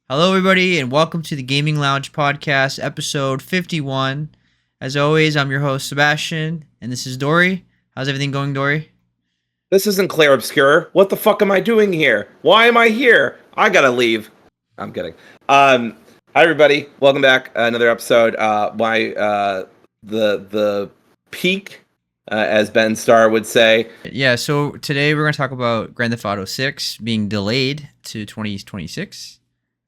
Hello, everybody, and welcome to the Gaming Lounge Podcast, episode 51. As always, I'm your host, Sebastian, and this is Dory. How's everything going, Dory? This isn't Clair Obscur. What the fuck am I doing here? Why am I here? I gotta leave. I'm kidding. Hi everybody. Welcome back. Another episode. The peak, as Ben Starr would say. Yeah, so today we're going to talk about Grand Theft Auto 6 being delayed to 2026.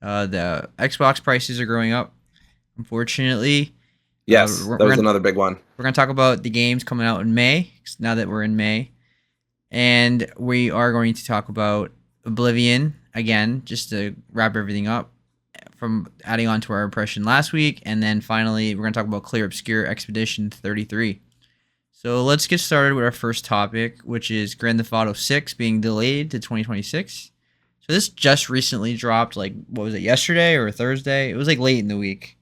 The Xbox prices are growing up, unfortunately. Yes, that was another big one. We're going to talk about the games coming out in May, now that we're in May. And we are going to talk about Oblivion again, just to wrap everything up from adding on to our impression last week. And then finally, we're going to talk about Clair Obscur Expedition 33. So let's get started with our first topic, which is Grand Theft Auto 6 being delayed to 2026. So this just recently dropped, what was it, yesterday or Thursday? It was late in the week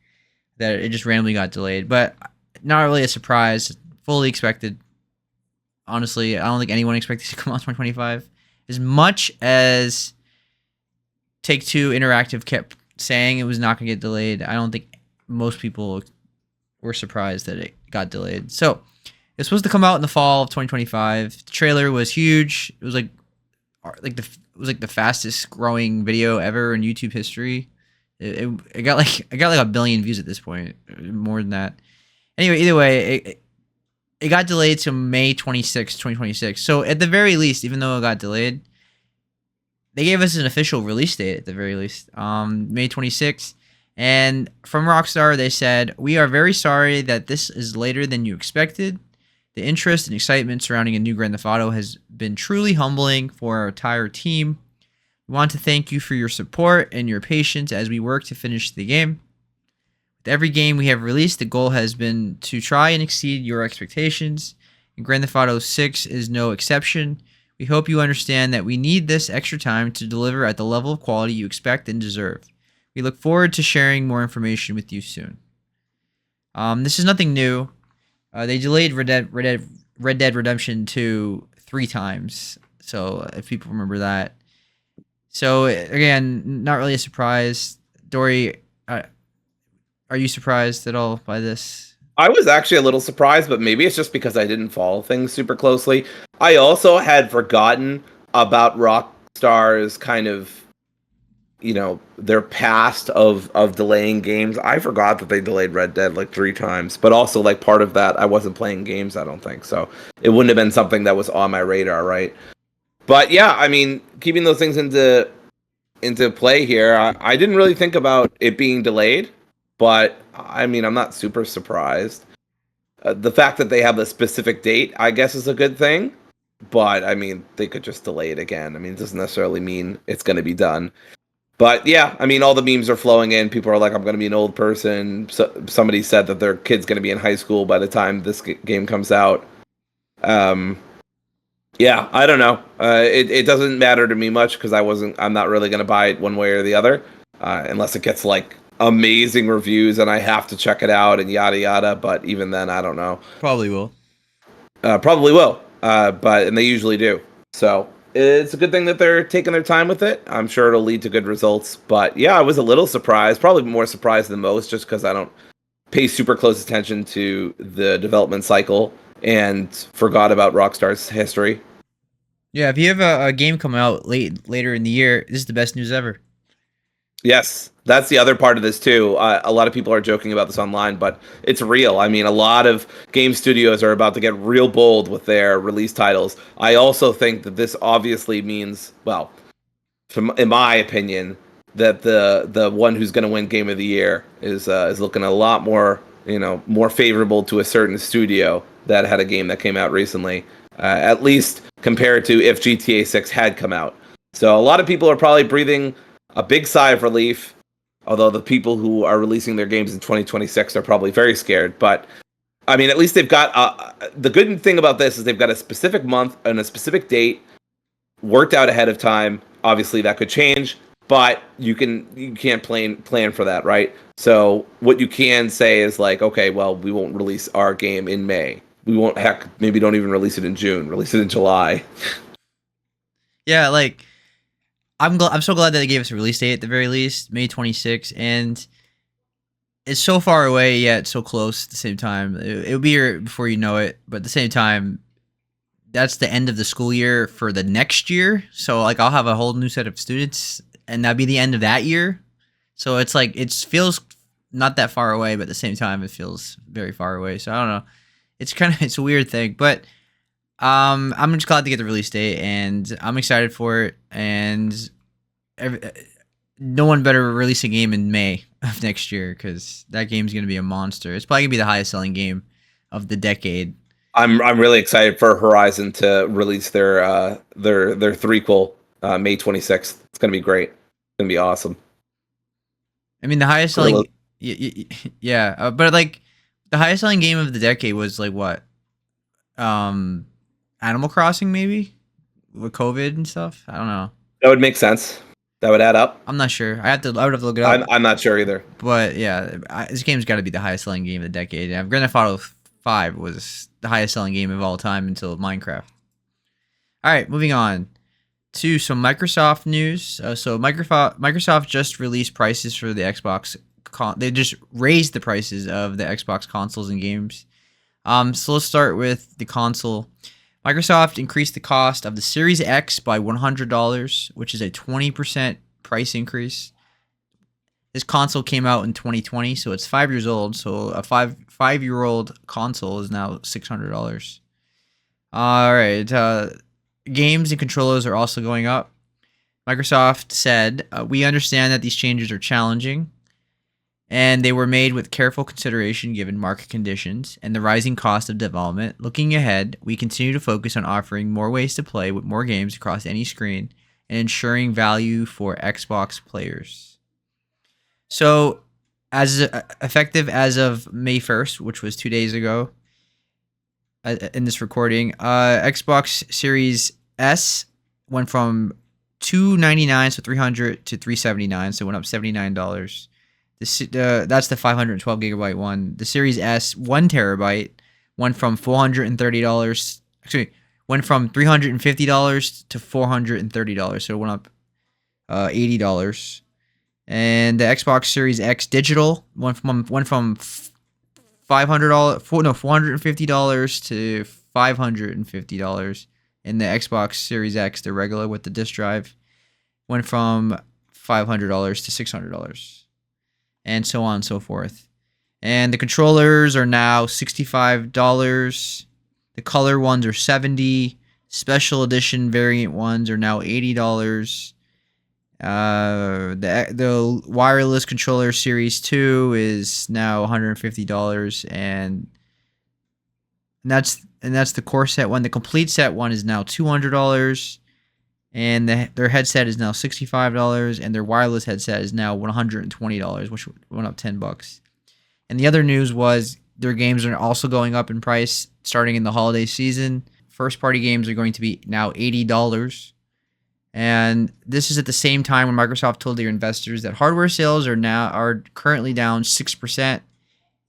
that it just randomly got delayed. But not really a surprise, fully expected. Honestly, I don't think anyone expected it to come out in 2025. As much as Take-Two Interactive kept saying it was not going to get delayed, I don't think most people were surprised that it got delayed. So it's supposed to come out in the fall of 2025. The trailer was huge. It was the fastest growing video ever in YouTube history. It got like a billion views at this point, more than that. Anyway, either way, it got delayed to May 26, 2026. So at the very least, even though it got delayed, they gave us an official release date at the very least, May 26th. And from Rockstar, they said, "We are very sorry that this is later than you expected. The interest and excitement surrounding a new Grand Theft Auto has been truly humbling for our entire team. We want to thank you for your support and your patience as we work to finish the game. With every game we have released, the goal has been to try and exceed your expectations, and Grand Theft Auto 6 is no exception. We hope you understand that we need this extra time to deliver at the level of quality you expect and deserve. We look forward to sharing more information with you soon." This is nothing new. They delayed Red Dead Redemption 2 3 times, so if people remember that. So again, not really a surprise. Dory, are you surprised at all by this? I was actually a little surprised, but maybe it's just because I didn't follow things super closely. I also had forgotten about Rockstar's kind of, their past of delaying games. I forgot that they delayed Red Dead 3 times, but also part of that, I wasn't playing games, I don't think. So it wouldn't have been something that was on my radar, right? But yeah, I mean, keeping those things into play here, I didn't really think about it being delayed, but I mean, I'm not super surprised. The fact that they have a specific date, I guess, is a good thing. But I mean, they could just delay it again. I mean, it doesn't necessarily mean it's going to be done. But yeah, I mean, all the memes are flowing in. People are like, "I'm going to be an old person." So, somebody said that their kid's going to be in high school by the time this game comes out. Yeah, I don't know. It doesn't matter to me much because I'm not really going to buy it one way or the other, unless it gets amazing reviews and I have to check it out and yada yada. But even then, I don't know. Probably will. Probably will. And they usually do. So it's a good thing that they're taking their time with it. I'm sure it'll lead to good results. But yeah, I was a little surprised, probably more surprised than most, just because I don't pay super close attention to the development cycle and forgot about Rockstar's history. Yeah, if you have a game coming out later in the year, this is the best news ever. Yes, that's the other part of this too. A lot of people are joking about this online, but it's real. I mean, a lot of game studios are about to get real bold with their release titles. I also think that this obviously means, well, in my opinion, that the one who's going to win Game of the Year is looking a lot more, more favorable to a certain studio that had a game that came out recently, at least compared to if GTA 6 had come out. So a lot of people are probably breathing a big sigh of relief, although the people who are releasing their games in 2026 are probably very scared. But, I mean, at least they've got... the good thing about this is they've got a specific month and a specific date worked out ahead of time. Obviously, that could change, but you can't plan for that, right? So what you can say is okay, well, we won't release our game in May. We won't, maybe don't even release it in June. Release it in July. Yeah, I'm so glad that they gave us a release date at the very least, May 26th, and it's so far away yet so close at the same time. It'll be here before you know it, but at the same time, that's the end of the school year for the next year. So like I'll have a whole new set of students, and that'll be the end of that year. So it's like it feels not that far away, but at the same time it feels very far away. So I don't know. It's a weird thing, but I'm just glad to get the release date, and I'm excited for it. And every, no one better release a game in May of next year because that game's gonna be a monster. It's probably gonna be the highest selling game of the decade. I'm really excited for Horizon to release their threequel May 26th. It's gonna be great. It's gonna be awesome. I mean, the highest Gorilla. selling, yeah, but like the highest selling game of the decade was like what? Um, Animal Crossing maybe with COVID and stuff. I don't know. That would make sense. That would add up. I'm not sure. I would have to look it up. I'm not sure either. But yeah, this game's got to be the highest selling game of the decade. And Grand Theft Auto 5 was the highest selling game of all time until Minecraft. All right, moving on to some Microsoft news. So Microsoft just released prices for the Xbox. They just raised the prices of the Xbox consoles and games. So let's start with the console. Microsoft increased the cost of the Series X by $100, which is a 20% price increase. This console came out in 2020, so it's 5 years old. So a five-year-old console is now $600. All right, games and controllers are also going up. Microsoft said, "We understand that these changes are challenging, and they were made with careful consideration given market conditions and the rising cost of development. Looking ahead, we continue to focus on offering more ways to play with more games across any screen and ensuring value for Xbox players." So, as effective as of May 1st, which was 2 days ago, in this recording, Xbox Series S went from $299, so 300, to $379, so it went up $79. That's the 512 gigabyte one. The Series S 1 terabyte went from $430. Actually, went from $350 to $430. So it went up $80. And the Xbox Series X digital went from $450 to $550. And the Xbox Series X, the regular with the disc drive, went from $500 to $600. And so on and so forth. And the controllers are now $65. The color ones are $70. Special edition variant ones are now $80. The wireless controller Series 2 is now $150, and that's the core set one. The complete set one is now $200. And their headset is now $65, and their wireless headset is now $120, which went up $10. And the other news was their games are also going up in price starting in the holiday season. First-party games are going to be now $80. And this is at the same time when Microsoft told their investors that hardware sales are currently down 6%.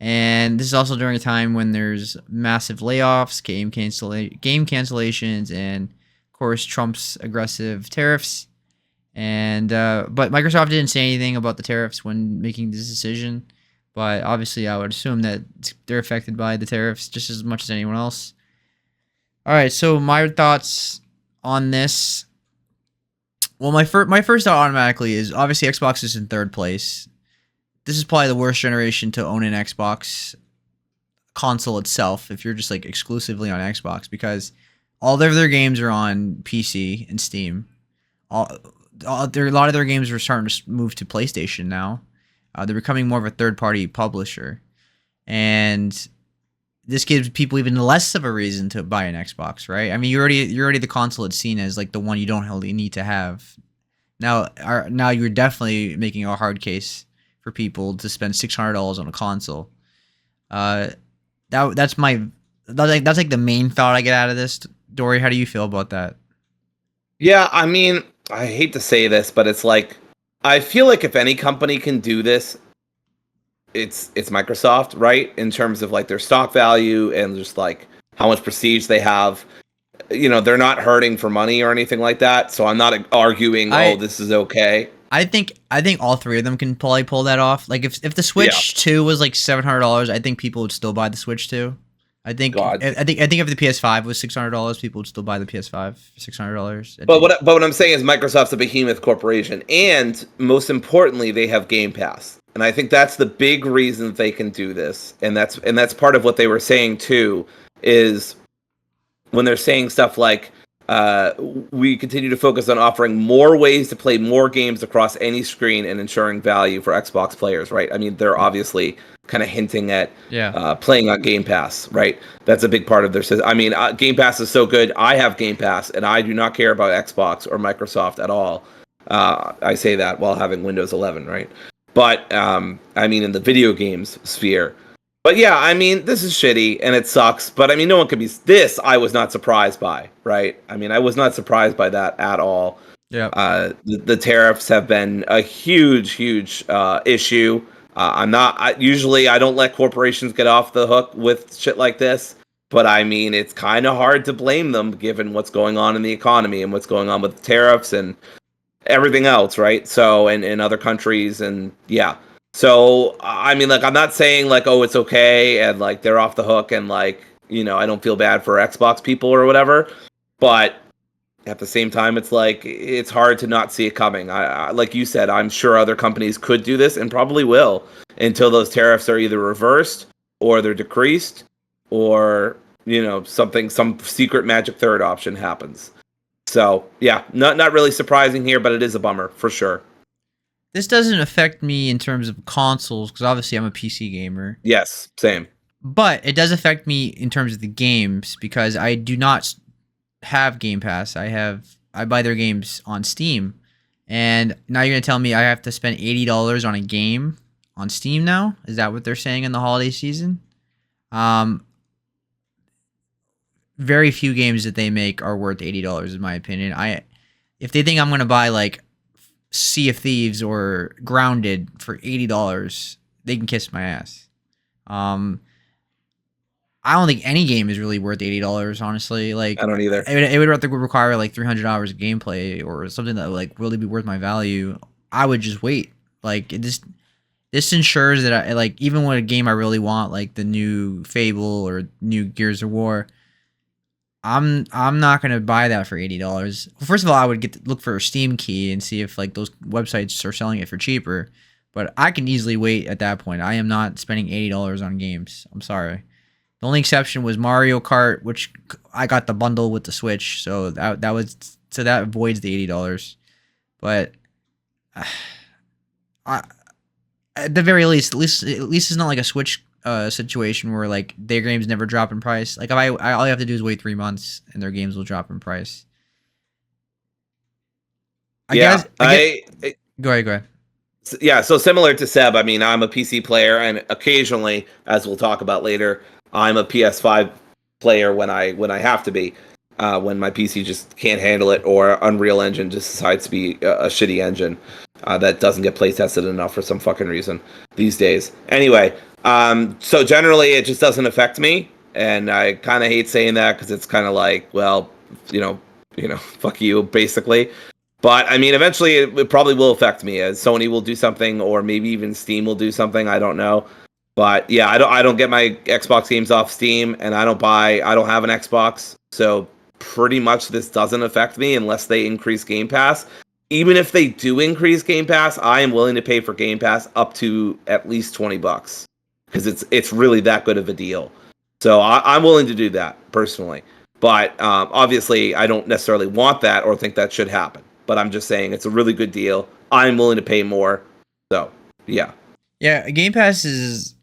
And this is also during a time when there's massive layoffs, game cancellations, and course, Trump's aggressive tariffs, and but Microsoft didn't say anything about the tariffs when making this decision. But obviously, I would assume that they're affected by the tariffs just as much as anyone else. All right, so my thoughts on this. Well, my first thought automatically is obviously Xbox is in third place. This is probably the worst generation to own an Xbox console itself if you're just like exclusively on Xbox, because all of their games are on PC and Steam. A lot of their games are starting to move to PlayStation now. They're becoming more of a third-party publisher, and this gives people even less of a reason to buy an Xbox, right? I mean, you're already the console it's seen as like the one you don't really need to have. Now you're definitely making a hard case for people to spend $600 on a console. That's like the main thought I get out of this. Dory, how do you feel about that? Yeah, I mean, I hate to say this, but it's like I feel like if any company can do this, it's Microsoft, right? In terms of like their stock value and just like how much prestige they have. they're not hurting for money or anything like that. So I'm not arguing, this is okay. I think all three of them can probably pull that off. Like if the Switch 2 was like $700, I think people would still buy the Switch 2. I think if the PS5 was $600, people would still buy the PS5 for $600. But what I'm saying is Microsoft's a behemoth corporation, and most importantly, they have Game Pass, and I think that's the big reason that they can do this, and that's part of what they were saying too, is when they're saying stuff like, we continue to focus on offering more ways to play more games across any screen and ensuring value for Xbox players, right? I mean, they're obviously kind of hinting at playing on Game Pass, right? That's a big part of their system. I mean, Game Pass is so good. I have Game Pass, and I do not care about Xbox or Microsoft at all. I say that while having Windows 11, right? But, I mean, in the video games sphere. But yeah, I mean, this is shitty and it sucks. But I mean, no one could be. This I was not surprised by, right? I mean, I was not surprised by that at all. Yeah. The tariffs have been a huge issue. Usually I don't let corporations get off the hook with shit like this. But I mean, it's kind of hard to blame them given what's going on in the economy and what's going on with the tariffs and everything else, right? So, and in other countries, and yeah. So, I mean, like, I'm not saying, like, oh, it's okay, and, like, they're off the hook, and, like, I don't feel bad for Xbox people or whatever, but at the same time, it's, like, it's hard to not see it coming. I like you said, I'm sure other companies could do this, and probably will, until those tariffs are either reversed, or they're decreased, or, some secret magic third option happens. So, yeah, not really surprising here, but it is a bummer, for sure. This doesn't affect me in terms of consoles, because obviously I'm a PC gamer. Yes, same. But it does affect me in terms of the games, because I do not have Game Pass. I buy their games on Steam. And now you're going to tell me I have to spend $80 on a game on Steam now? Is that what they're saying in the holiday season? Very few games that they make are worth $80, in my opinion. If they think I'm going to buy, like, Sea of Thieves or Grounded for $80, they can kiss my ass. I don't think any game is really worth $80, honestly. Like, I don't either. It would require like 300 hours of gameplay or something that would like really be worth my value. I would just wait. Like, this ensures that I like, even when a game I really want, like the new Fable or new Gears of War, I'm not gonna buy that for $80. First of all, I would look for a Steam key and see if like those websites are selling it for cheaper. But I can easily wait at that point. I am not spending $80 on games. I'm sorry. The only exception was Mario Kart, which I got the bundle with the Switch, so that avoids the $80. But at the very least, at least it's not like a Switch situation where like their games never drop in price. Like if all you have to do is wait 3 months and their games will drop in price. Go ahead. Yeah, so similar to Seb, I mean, I'm a PC player, and occasionally, as we'll talk about later, I'm a PS5 player when I have to be, when my PC just can't handle it, or Unreal Engine just decides to be a shitty engine that doesn't get play tested enough for some fucking reason these days. Anyway, so generally it just doesn't affect me, and I kind of hate saying that because it's kind of like, well, fuck you, basically. But I mean, eventually it probably will affect me, as Sony will do something, or maybe even Steam will do something. I don't know. But yeah, I don't get my Xbox games off Steam, and I don't have an Xbox, so pretty much this doesn't affect me unless they increase Game Pass. Even if they do increase Game Pass, I am willing to pay for Game Pass up to at least $20 because it's really that good of a deal. So I'm willing to do that personally. But obviously, I don't necessarily want that or think that should happen. But I'm just saying it's a really good deal. I'm willing to pay more. So, yeah. Yeah, Game Pass is...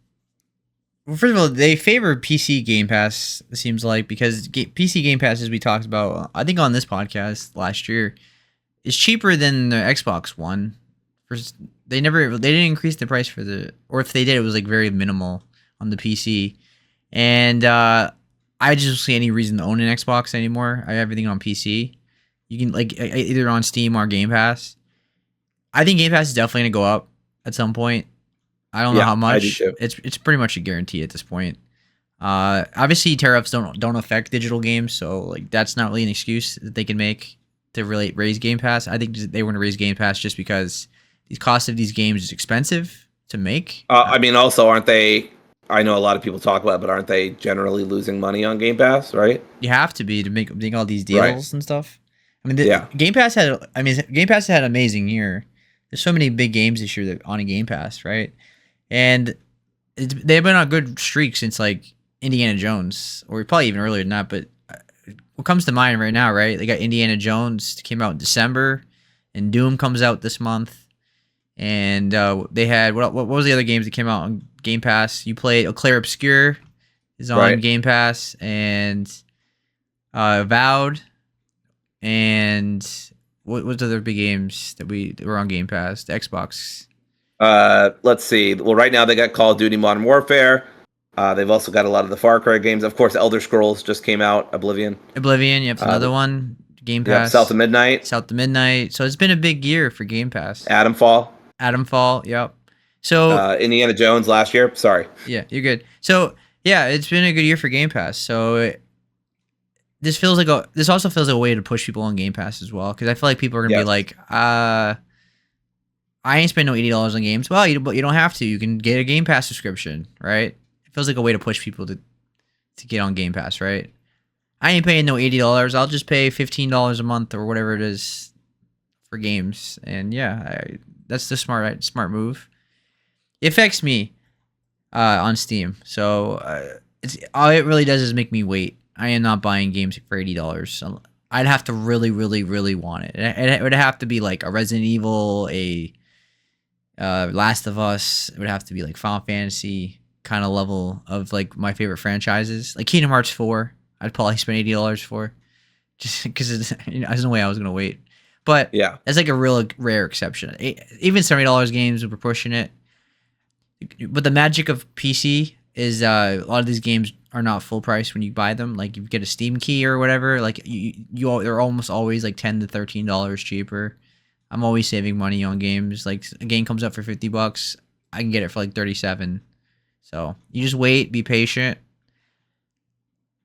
Well, first of all, they favor PC Game Pass, it seems like, because PC Game Pass, as we talked about, I think on this podcast last year, is cheaper than the Xbox One. They didn't increase the price for or if they did, it was like very minimal on the PC. And I just don't see any reason to own an Xbox anymore. I have everything on PC. You can like either on Steam or Game Pass. I think Game Pass is definitely gonna go up at some point. I don't know how much. I do too. It's pretty much a guarantee at this point. Obviously, tariffs don't affect digital games, so like that's not really an excuse that they can make to really raise Game Pass. I think they want to raise Game Pass just because the cost of these games is expensive to make. I mean, also, aren't they? I know a lot of people talk about it, but aren't they generally losing money on Game Pass, right? You have to be to make all these Right. deals and stuff. I mean, Yeah. Game Pass had. I mean, Game Pass had an amazing year. There's so many big games this year that on a Game Pass, right? And they've been on a good streak since like Indiana Jones, or probably even earlier than that. But what comes to mind right now, right? They got Indiana Jones came out in December, and Doom comes out this month. And they had what was the other games that came out on Game Pass? You played Clair Obscur is on Right. Game Pass, and Vowed, and what was the other big games that were on Game Pass? The Xbox. Let's see. Well, right now they got Call of Duty Modern Warfare. They've also got a lot of the Far Cry games. Of course, Elder Scrolls just came out. Oblivion. Oblivion, yep, another one. Game Yep. Pass. South of Midnight. South of Midnight. So it's been a big year for Game Pass. Adamfall. Adamfall, yep. So Indiana Jones last year. Sorry. yeah, you're good. So yeah, it's been a good year for Game Pass. So this also feels like a way to push people on Game Pass as well, because I feel like people are gonna be Yes. like, I ain't spend no $80 on games. Well, but you don't have to. You can get a Game Pass subscription, right? It feels like a way to push people to get on Game Pass, right? I ain't paying no $80. I'll just pay $15 a month or whatever it is for games, and yeah, that's the smart move. It affects me on Steam, so it's all it really does is make me wait. I am not buying games for $80. I'd have to really, really, really want it. It would have to be like a Resident Evil, a Last of Us. It would have to be like Final Fantasy kind of level of like my favorite franchises, like Kingdom Hearts 4. I'd probably spend $80 for, just because there's no way I was gonna wait. But Yeah. that's like a real rare exception. Even $70 games were pushing it. But the magic of PC is a lot of these games are not full price when you buy them. Like you get a Steam key or whatever, like they're almost always like $10 to $13 cheaper. I'm always saving money on games. Like a game comes up for $50, I can get it for like 37. So you just wait, be patient.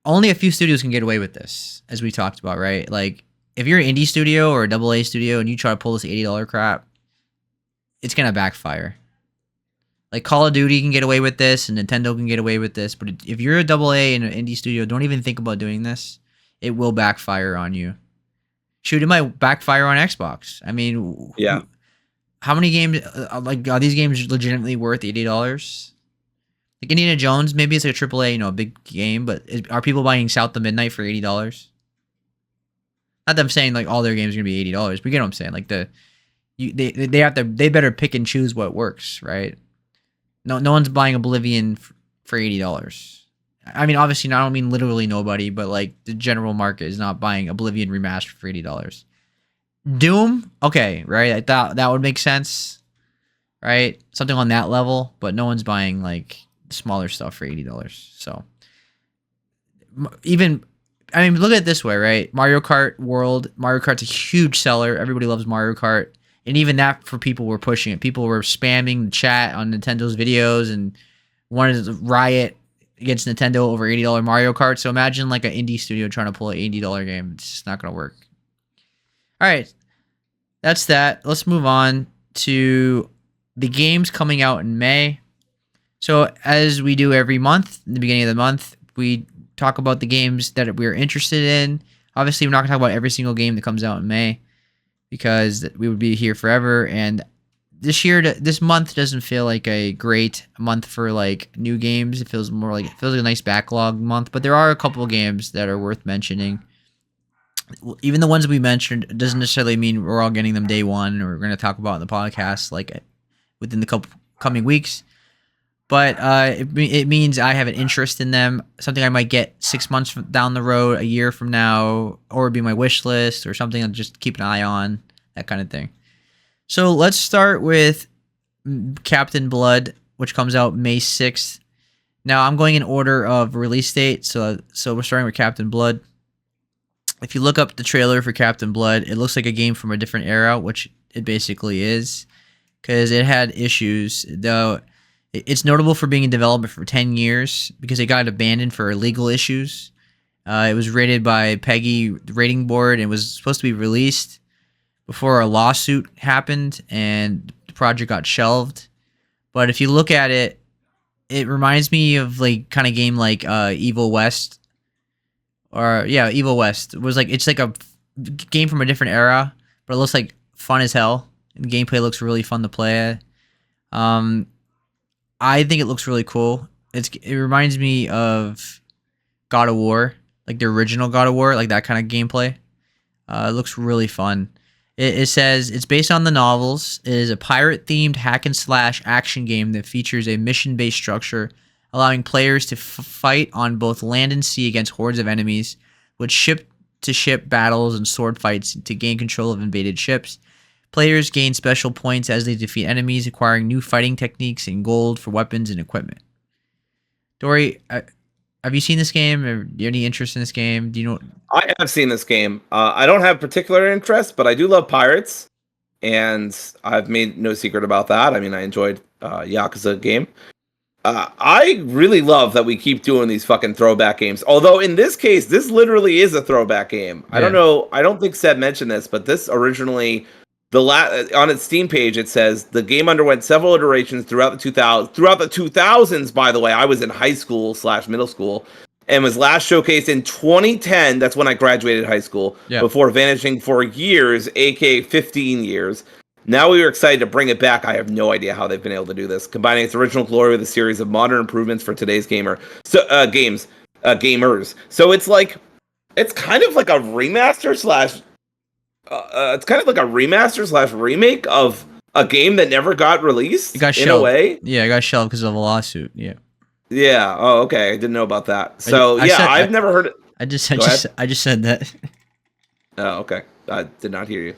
Only a few studios can get away with this, as we talked about, right? Like if you're an indie studio or a AA studio and you try to pull this $80 crap, it's gonna backfire. Like Call of Duty can get away with this, and Nintendo can get away with this, but if you're a AA and an indie studio, don't even think about doing this. It will backfire on you. Shoot, it might backfire on Xbox. I mean, Yeah. how many games? Like, are these games legitimately worth $80? Like Indiana Jones, maybe it's like a AAA, a big game, but are people buying South of Midnight for $80? Not that I'm saying like all their games are gonna be $80, but you get what I'm saying. Like they better pick and choose what works, right? No one's buying Oblivion for $80. I mean, obviously, I don't mean literally nobody, but like the general market is not buying Oblivion remastered for $80. Doom, okay, right? I thought that would make sense, right? Something on that level, but no one's buying like smaller stuff for $80. So even, I mean, look at it this way, right? Mario Kart World, Mario Kart's a huge seller. Everybody loves Mario Kart. And even that, for people were pushing it. People were spamming the chat on Nintendo's videos and wanted to riot against Nintendo over $80 Mario Kart. So imagine like an indie studio trying to pull an $80 game. It's just not going to work. All right. That's that. Let's move on to the games coming out in May. So as we do every month, in the beginning of the month, we talk about the games that we're interested in. Obviously, we're not going to talk about every single game that comes out in May, because we would be here forever. And this month doesn't feel like a great month for like new games. It feels like a nice backlog month, but there are a couple of games that are worth mentioning. Even the ones we mentioned doesn't necessarily mean we're all getting them day one, or we're going to talk about in the podcast like within the coming weeks. But it means I have an interest in them, something I might get 6 months down the road, a year from now, or be my wish list, or something I'll just keep an eye on, that kind of thing. So let's start with Captain Blood, which comes out May 6th. Now I'm going in order of release date, so we're starting with Captain Blood. If you look up the trailer for Captain Blood, it looks like a game from a different era, which it basically is, because it had issues, though. It's notable for being in development for 10 years because it got abandoned for legal issues. It was rated by Peggy Rating Board and was supposed to be released before a lawsuit happened and the project got shelved. But if you look at it, it reminds me of like kind of game like Evil West, or yeah, Evil West. It was like it's like a game from a different era, but it looks like fun as hell. And the gameplay looks really fun to play. Um, I think it looks really cool. It reminds me of God of War, like the original God of War, like that kind of gameplay. It looks really fun. It says it's based on the novels. It is a pirate-themed hack and slash action game that features a mission-based structure, allowing players to fight on both land and sea against hordes of enemies, with ship-to-ship battles and sword fights to gain control of invaded ships. Players gain special points as they defeat enemies, acquiring new fighting techniques and gold for weapons and equipment. Dory, have you seen this game? Or do you have any interest in this game? Do you know? I have seen this game. I don't have particular interest, but I do love pirates, and I've made no secret about that. I mean, I enjoyed Yakuza game. I really love that we keep doing these fucking throwback games. Although in this case, this literally is a throwback game. Yeah. I don't know. I don't think Seb mentioned this, but this originally, on its Steam page, it says the game underwent several iterations throughout the 2000s. Throughout the 2000s, by the way, I was in high school / middle school, and was last showcased in 2010. That's when I graduated high school. Yep. Before vanishing for years, aka 15 years. Now we are excited to bring it back. I have no idea how they've been able to do this, combining its original glory with a series of modern improvements for today's gamers. So it's kind of like a remaster / remake of a game that never got released. It got shelved. In a way. Yeah, it got shelved because of a lawsuit. Yeah. Yeah. Oh, okay. I didn't know about that. So I've never heard it. I just said that. Oh, okay. I did not hear you.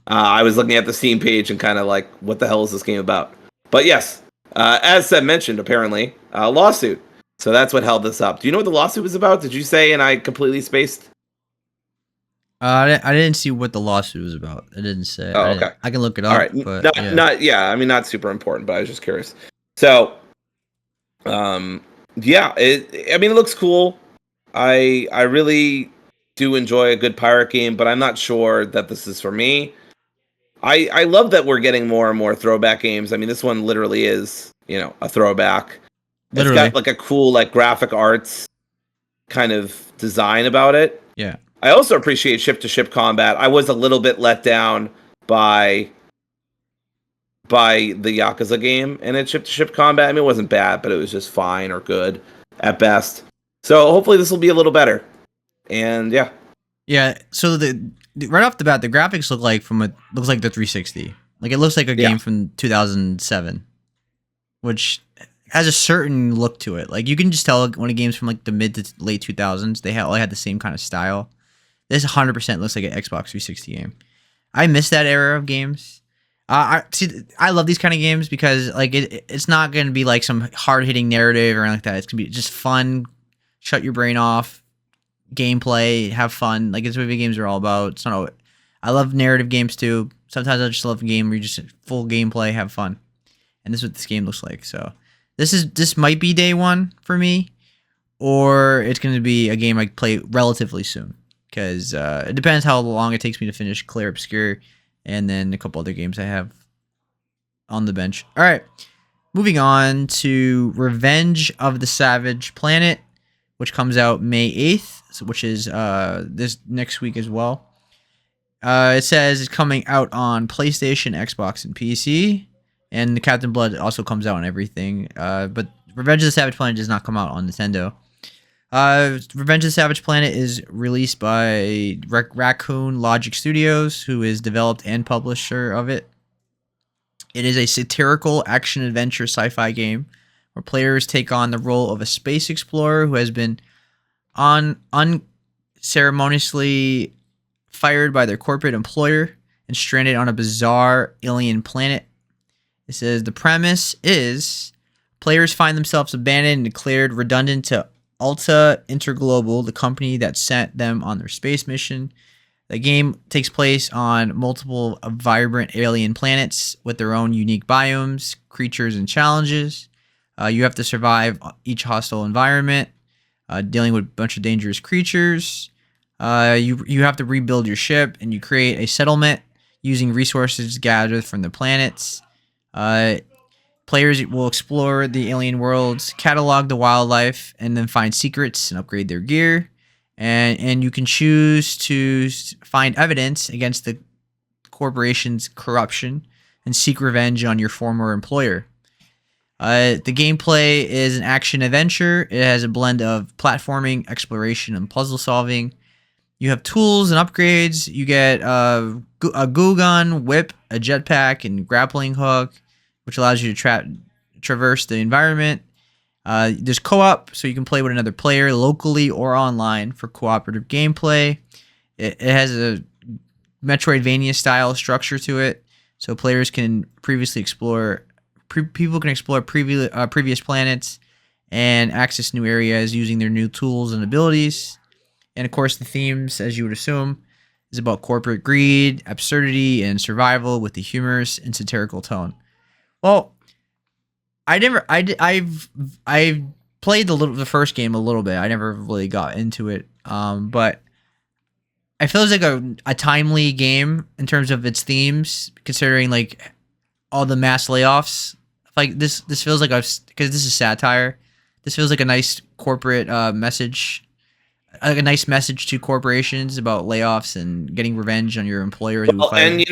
I was looking at the Steam page and kind of like, what the hell is this game about? But yes, as Seb mentioned, apparently, a lawsuit. So that's what held this up. Do you know what the lawsuit was about? Did you say, and I completely spaced? I didn't see what the lawsuit was about. It didn't say. Oh, okay. I can look it up. All right. But not super important, but I was just curious. So, it looks cool. I really do enjoy a good pirate game, but I'm not sure that this is for me. I love that we're getting more and more throwback games. I mean, this one literally is, a throwback. Literally. It's got like a cool like graphic arts kind of design about it. Yeah. I also appreciate ship-to-ship combat. I was a little bit let down by the Yakuza game and its ship-to-ship combat. I mean, it wasn't bad, but it was just fine or good at best. So hopefully this will be a little better. And yeah. Yeah, so right off the bat, the graphics look like looks like the 360. Like it looks like a game from 2007, which has a certain look to it. Like you can just tell when a game's from like the mid to late 2000s, they all had the same kind of style. This 100% looks like an Xbox 360 game. I miss that era of games. I love these kind of games because like it's not going to be like some hard-hitting narrative or anything like that. It's going to be just fun, shut your brain off, gameplay, have fun. Like it's what video games are all about. It's not. I love narrative games too. Sometimes I just love a game where you just full gameplay, have fun. And this is what this game looks like. So this might be day one for me, or it's going to be a game I play relatively soon. Because it depends how long it takes me to finish Clair Obscur and then a couple other games I have on the bench. All right, moving on to Revenge of the Savage Planet, which comes out May 8th, which is this next week as well. It says it's coming out on PlayStation, Xbox, and PC. And the Captain Blood also comes out on everything. But Revenge of the Savage Planet does not come out on Nintendo. Revenge of the Savage Planet is released by Raccoon Logic Studios, who is developed and publisher of it. It is a satirical action-adventure sci-fi game where players take on the role of a space explorer who has been unceremoniously fired by their corporate employer and stranded on a bizarre alien planet. It says the premise is players find themselves abandoned and declared redundant to Alta Interglobal, the company that sent them on their space mission. The game takes place on multiple vibrant alien planets with their own unique biomes, creatures, and challenges. You have to survive each hostile environment, dealing with a bunch of dangerous creatures. You have to rebuild your ship, and you create a settlement using resources gathered from the planets. Uh, Players will explore the alien worlds, catalog the wildlife, and then find secrets and upgrade their gear. And you can choose to find evidence against the corporation's corruption and seek revenge on your former employer. The gameplay is an action adventure. It has a blend of platforming, exploration, and puzzle solving. You have tools and upgrades. You get a goo gun, whip, a jetpack, and grappling hook, which allows you to traverse the environment. There's co-op, so you can play with another player locally or online for cooperative gameplay. It has a Metroidvania style structure to it, so players can people can explore previous planets and access new areas using their new tools and abilities. And of course, the themes, as you would assume, is about corporate greed, absurdity, and survival with a humorous and satirical tone. Well, I've played the first game a little bit. I never really got into it, but it feels like a timely game in terms of its themes, considering like all the mass layoffs. Like this feels like because this is satire. This feels like a nice corporate message, like a nice message to corporations about layoffs and getting revenge on your employer. Well, and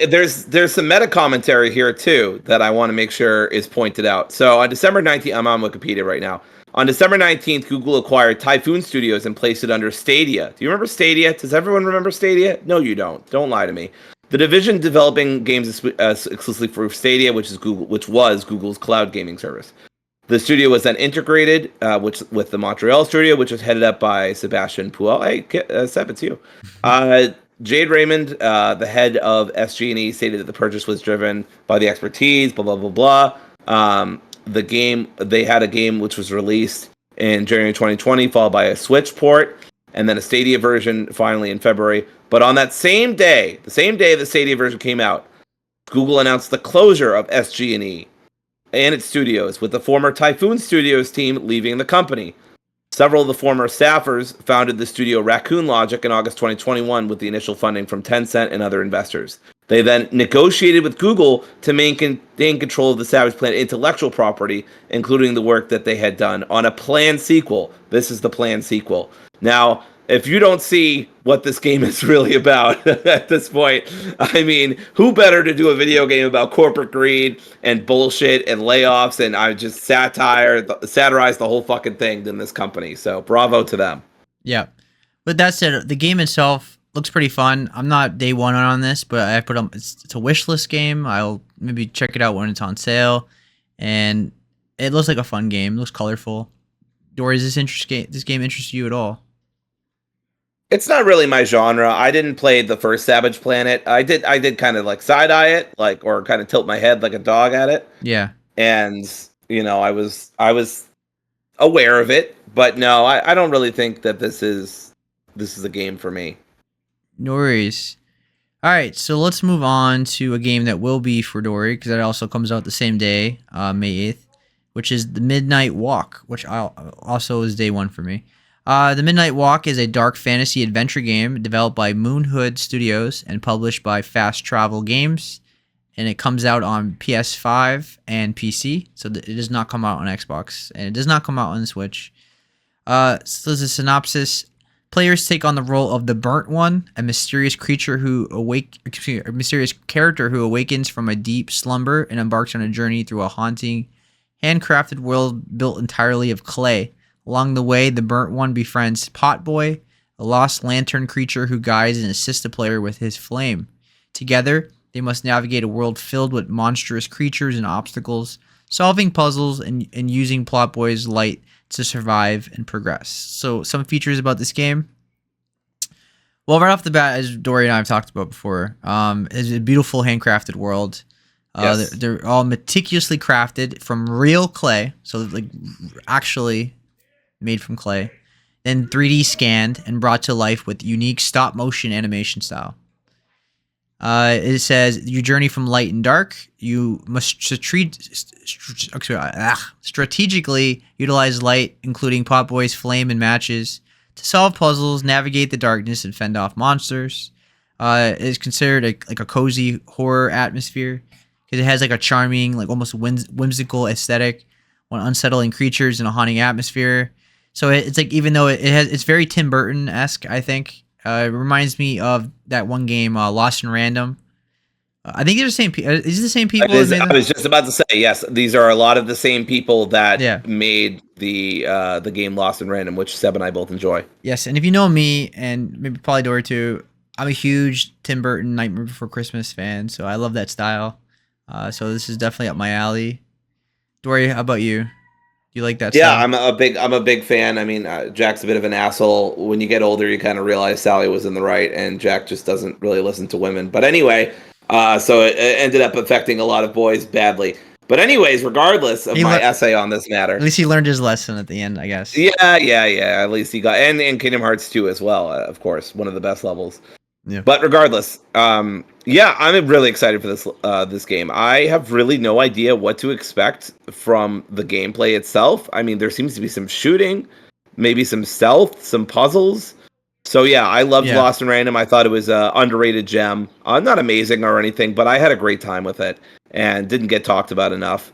there's some meta commentary here too that I want to make sure is pointed out. So on December 19th, I'm on Wikipedia right now. On December 19th, Google acquired Typhoon Studios and placed it under Stadia. Do you remember Stadia? Does everyone remember Stadia? No, you don't. Don't lie to me. The division developing games exclusively for Stadia, which was Google's cloud gaming service. The studio was then integrated with the Montreal studio, which was headed up by Sebastian Puel. Hey, Seb, it's you. Jade Raymond, the head of SG&E, stated that the purchase was driven by the expertise, blah, blah, blah, blah. They had a game which was released in January 2020, followed by a Switch port, and then a Stadia version finally in February. But on that same day, the Stadia version came out, Google announced the closure of SG&E and its studios, with the former Typhoon Studios team leaving the company. Several of the former staffers founded the studio Raccoon Logic in August 2021 with the initial funding from Tencent and other investors. They then negotiated with Google to maintain control of the Savage Planet intellectual property, including the work that they had done on a planned sequel. This is the planned sequel. Now, if you don't see what this game is really about at this point, I mean, who better to do a video game about corporate greed and bullshit and layoffs and I just satirize the whole fucking thing than this company. So bravo to them. Yeah. But that said, the game itself looks pretty fun. I'm not day one on this, but I put on it's a wish list game. I'll maybe check it out when it's on sale. And it looks like a fun game. It looks colorful. Dory, does this game interest you at all? It's not really my genre. I didn't play the first Savage Planet. I did kind of like side eye it, or kind of tilt my head like a dog at it. Yeah. And I was aware of it, but no, I don't really think that this is a game for me. No worries. All right, so let's move on to a game that will be for Dory, because that also comes out the same day, May 8th, which is The Midnight Walk, which also is day one for me. The Midnight Walk is a dark fantasy adventure game developed by Moonhood Studios and published by Fast Travel Games, and it comes out on PS5 and PC, so it does not come out on Xbox, and it does not come out on Switch. So there's a synopsis. Players take on the role of the Burnt One, a mysterious character who awakens from a deep slumber and embarks on a journey through a haunting, handcrafted world built entirely of clay. Along the way, the Burnt One befriends Potboy, a lost lantern creature who guides and assists the player with his flame. Together, they must navigate a world filled with monstrous creatures and obstacles, solving puzzles and using Potboy's light to survive and progress. So, some features about this game. Well, right off the bat, as Dory and I have talked about before, is a beautiful handcrafted world. Yes. They're all meticulously crafted from real clay, so like actually made from clay, then 3D scanned and brought to life with unique stop motion animation style. It says you journey from light and dark. You must strategically utilize light, including Pot Boy's flame and matches, to solve puzzles, navigate the darkness, and fend off monsters. It is considered like a cozy horror atmosphere because it has like a charming, like almost whimsical aesthetic, when unsettling creatures in a haunting atmosphere. So it's like, even though it's very Tim Burton-esque, I think. It reminds me of that one game, Lost in Random. I think they're the same. Is it the same people? I was just about to say, yes. These are a lot of the same people that Yeah. made the game Lost in Random, which Seb and I both enjoy. Yes, and if you know me, and maybe probably Dory too, I'm a huge Tim Burton Nightmare Before Christmas fan, so I love that style. So this is definitely up my alley. Dory, how about you? Do you like that Yeah, style? I'm a big fan. I mean, Jack's a bit of an asshole. When you get older, you kind of realize Sally was in the right, and Jack just doesn't really listen to women. But anyway, so it ended up affecting a lot of boys badly. But anyways, regardless of my essay on this matter, At least he learned his lesson at the end, I guess. yeah. At least he got, and Kingdom Hearts 2 as well, of course, one of the best levels. Yeah. But regardless, yeah, I'm really excited for this game. I have really no idea what to expect from the gameplay itself. I mean, there seems to be some shooting, maybe some stealth, some puzzles. So yeah, I loved Lost in Random. I thought it was an underrated gem. Not amazing or anything, but I had a great time with it and didn't get talked about enough.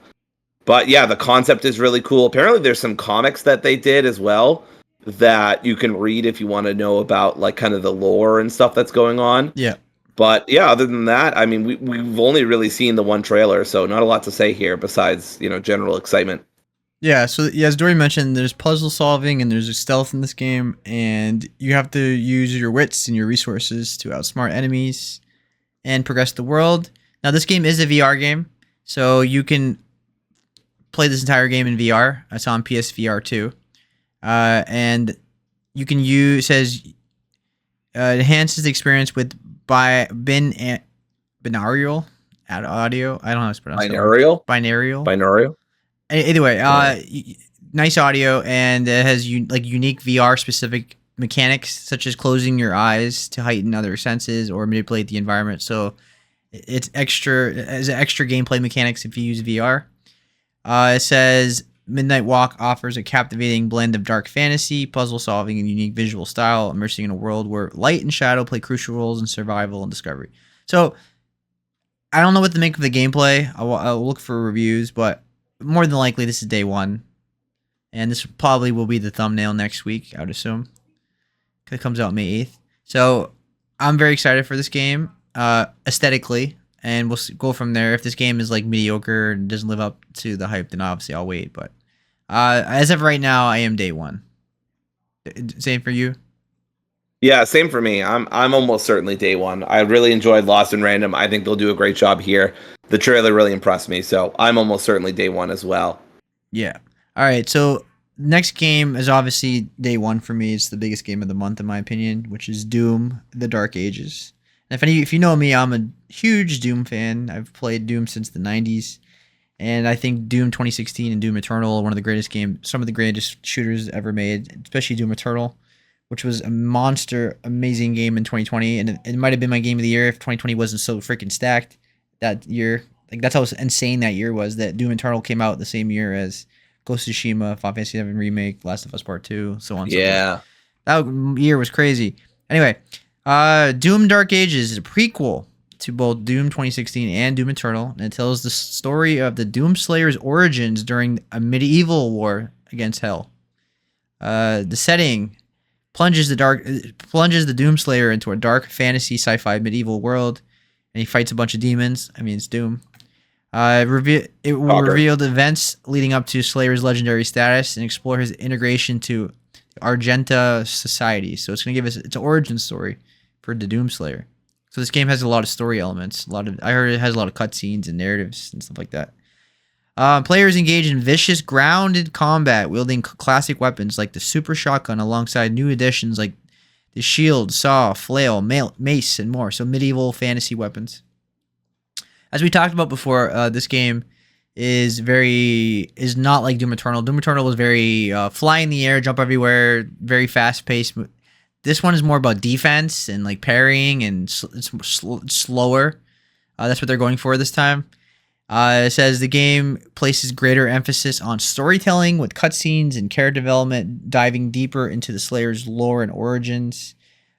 But yeah, the concept is really cool. Apparently, there's some comics that they did as well that you can read if you want to know about like kind of the lore and stuff that's going on. Yeah. But yeah, other than that, I mean, we've only really seen the one trailer, so not a lot to say here besides, general excitement. Yeah, so as Dory mentioned, there's puzzle solving and there's stealth in this game, and you have to use your wits and your resources to outsmart enemies and progress the world. Now, this game is a VR game, so you can play this entire game in VR. It's on PSVR 2. And you can use, it says, enhances the experience with binaural audio. I don't know how to pronounce it. Binaural. Anyway, nice audio, and it has unique VR specific mechanics, such as closing your eyes to heighten other senses or manipulate the environment. So it's extra gameplay mechanics if you use VR. It says Midnight Walk offers a captivating blend of dark fantasy, puzzle solving, and unique visual style, immersing in a world where light and shadow play crucial roles in survival and discovery. So I don't know what to make of the gameplay. I'll look for reviews, but more than likely this is day one, and this probably will be the thumbnail next week, I would assume. It comes out May 8th. So I'm very excited for this game, aesthetically, and we'll go from there. If this game is like mediocre and doesn't live up to the hype, then obviously I'll wait. But as of right now, I am day one. Same for you? Yeah, same for me. I'm almost certainly day one. I really enjoyed Lost in Random. I think they'll do a great job here. The trailer really impressed me, so I'm almost certainly day one as well. Yeah. All right. So next game is obviously day one for me. It's the biggest game of the month in my opinion, which is Doom: The Dark Ages. And if you know me, I'm a huge Doom fan. I've played Doom since the 90s. And I think Doom 2016 and Doom Eternal are one of the greatest games, some of the greatest shooters ever made, especially Doom Eternal, which was a monster, amazing game in 2020. And it might have been my game of the year if 2020 wasn't so freaking stacked that year. Like, that's how insane that year was, that Doom Eternal came out the same year as Ghost of Tsushima, Final Fantasy VII Remake, Last of Us Part 2, so on and so forth. That year was crazy. Anyway, Doom Dark Ages is a prequel to both Doom 2016 and Doom Eternal, and it tells the story of the Doom Slayer's origins during a medieval war against Hell. The setting plunges the Doom Slayer into a dark fantasy sci-fi medieval world, and he fights a bunch of demons. I mean, it's Doom. It will reveal the events leading up to Slayer's legendary status and explore his integration to Argenta society. So it's going to give us its origin story for the Doom Slayer. So this game has a lot of story elements. I heard it has a lot of cutscenes and narratives and stuff like that. Players engage in vicious, grounded combat, wielding classic weapons like the Super Shotgun alongside new additions like the shield, saw, flail, mace, and more. So medieval fantasy weapons. As we talked about before, this game is not like Doom Eternal. Doom Eternal was very fly in the air, jump everywhere, very fast paced. This one is more about defense and like parrying, and it's slower. That's what they're going for this time. It says the game places greater emphasis on storytelling with cutscenes and character development, diving deeper into the Slayer's lore and origins.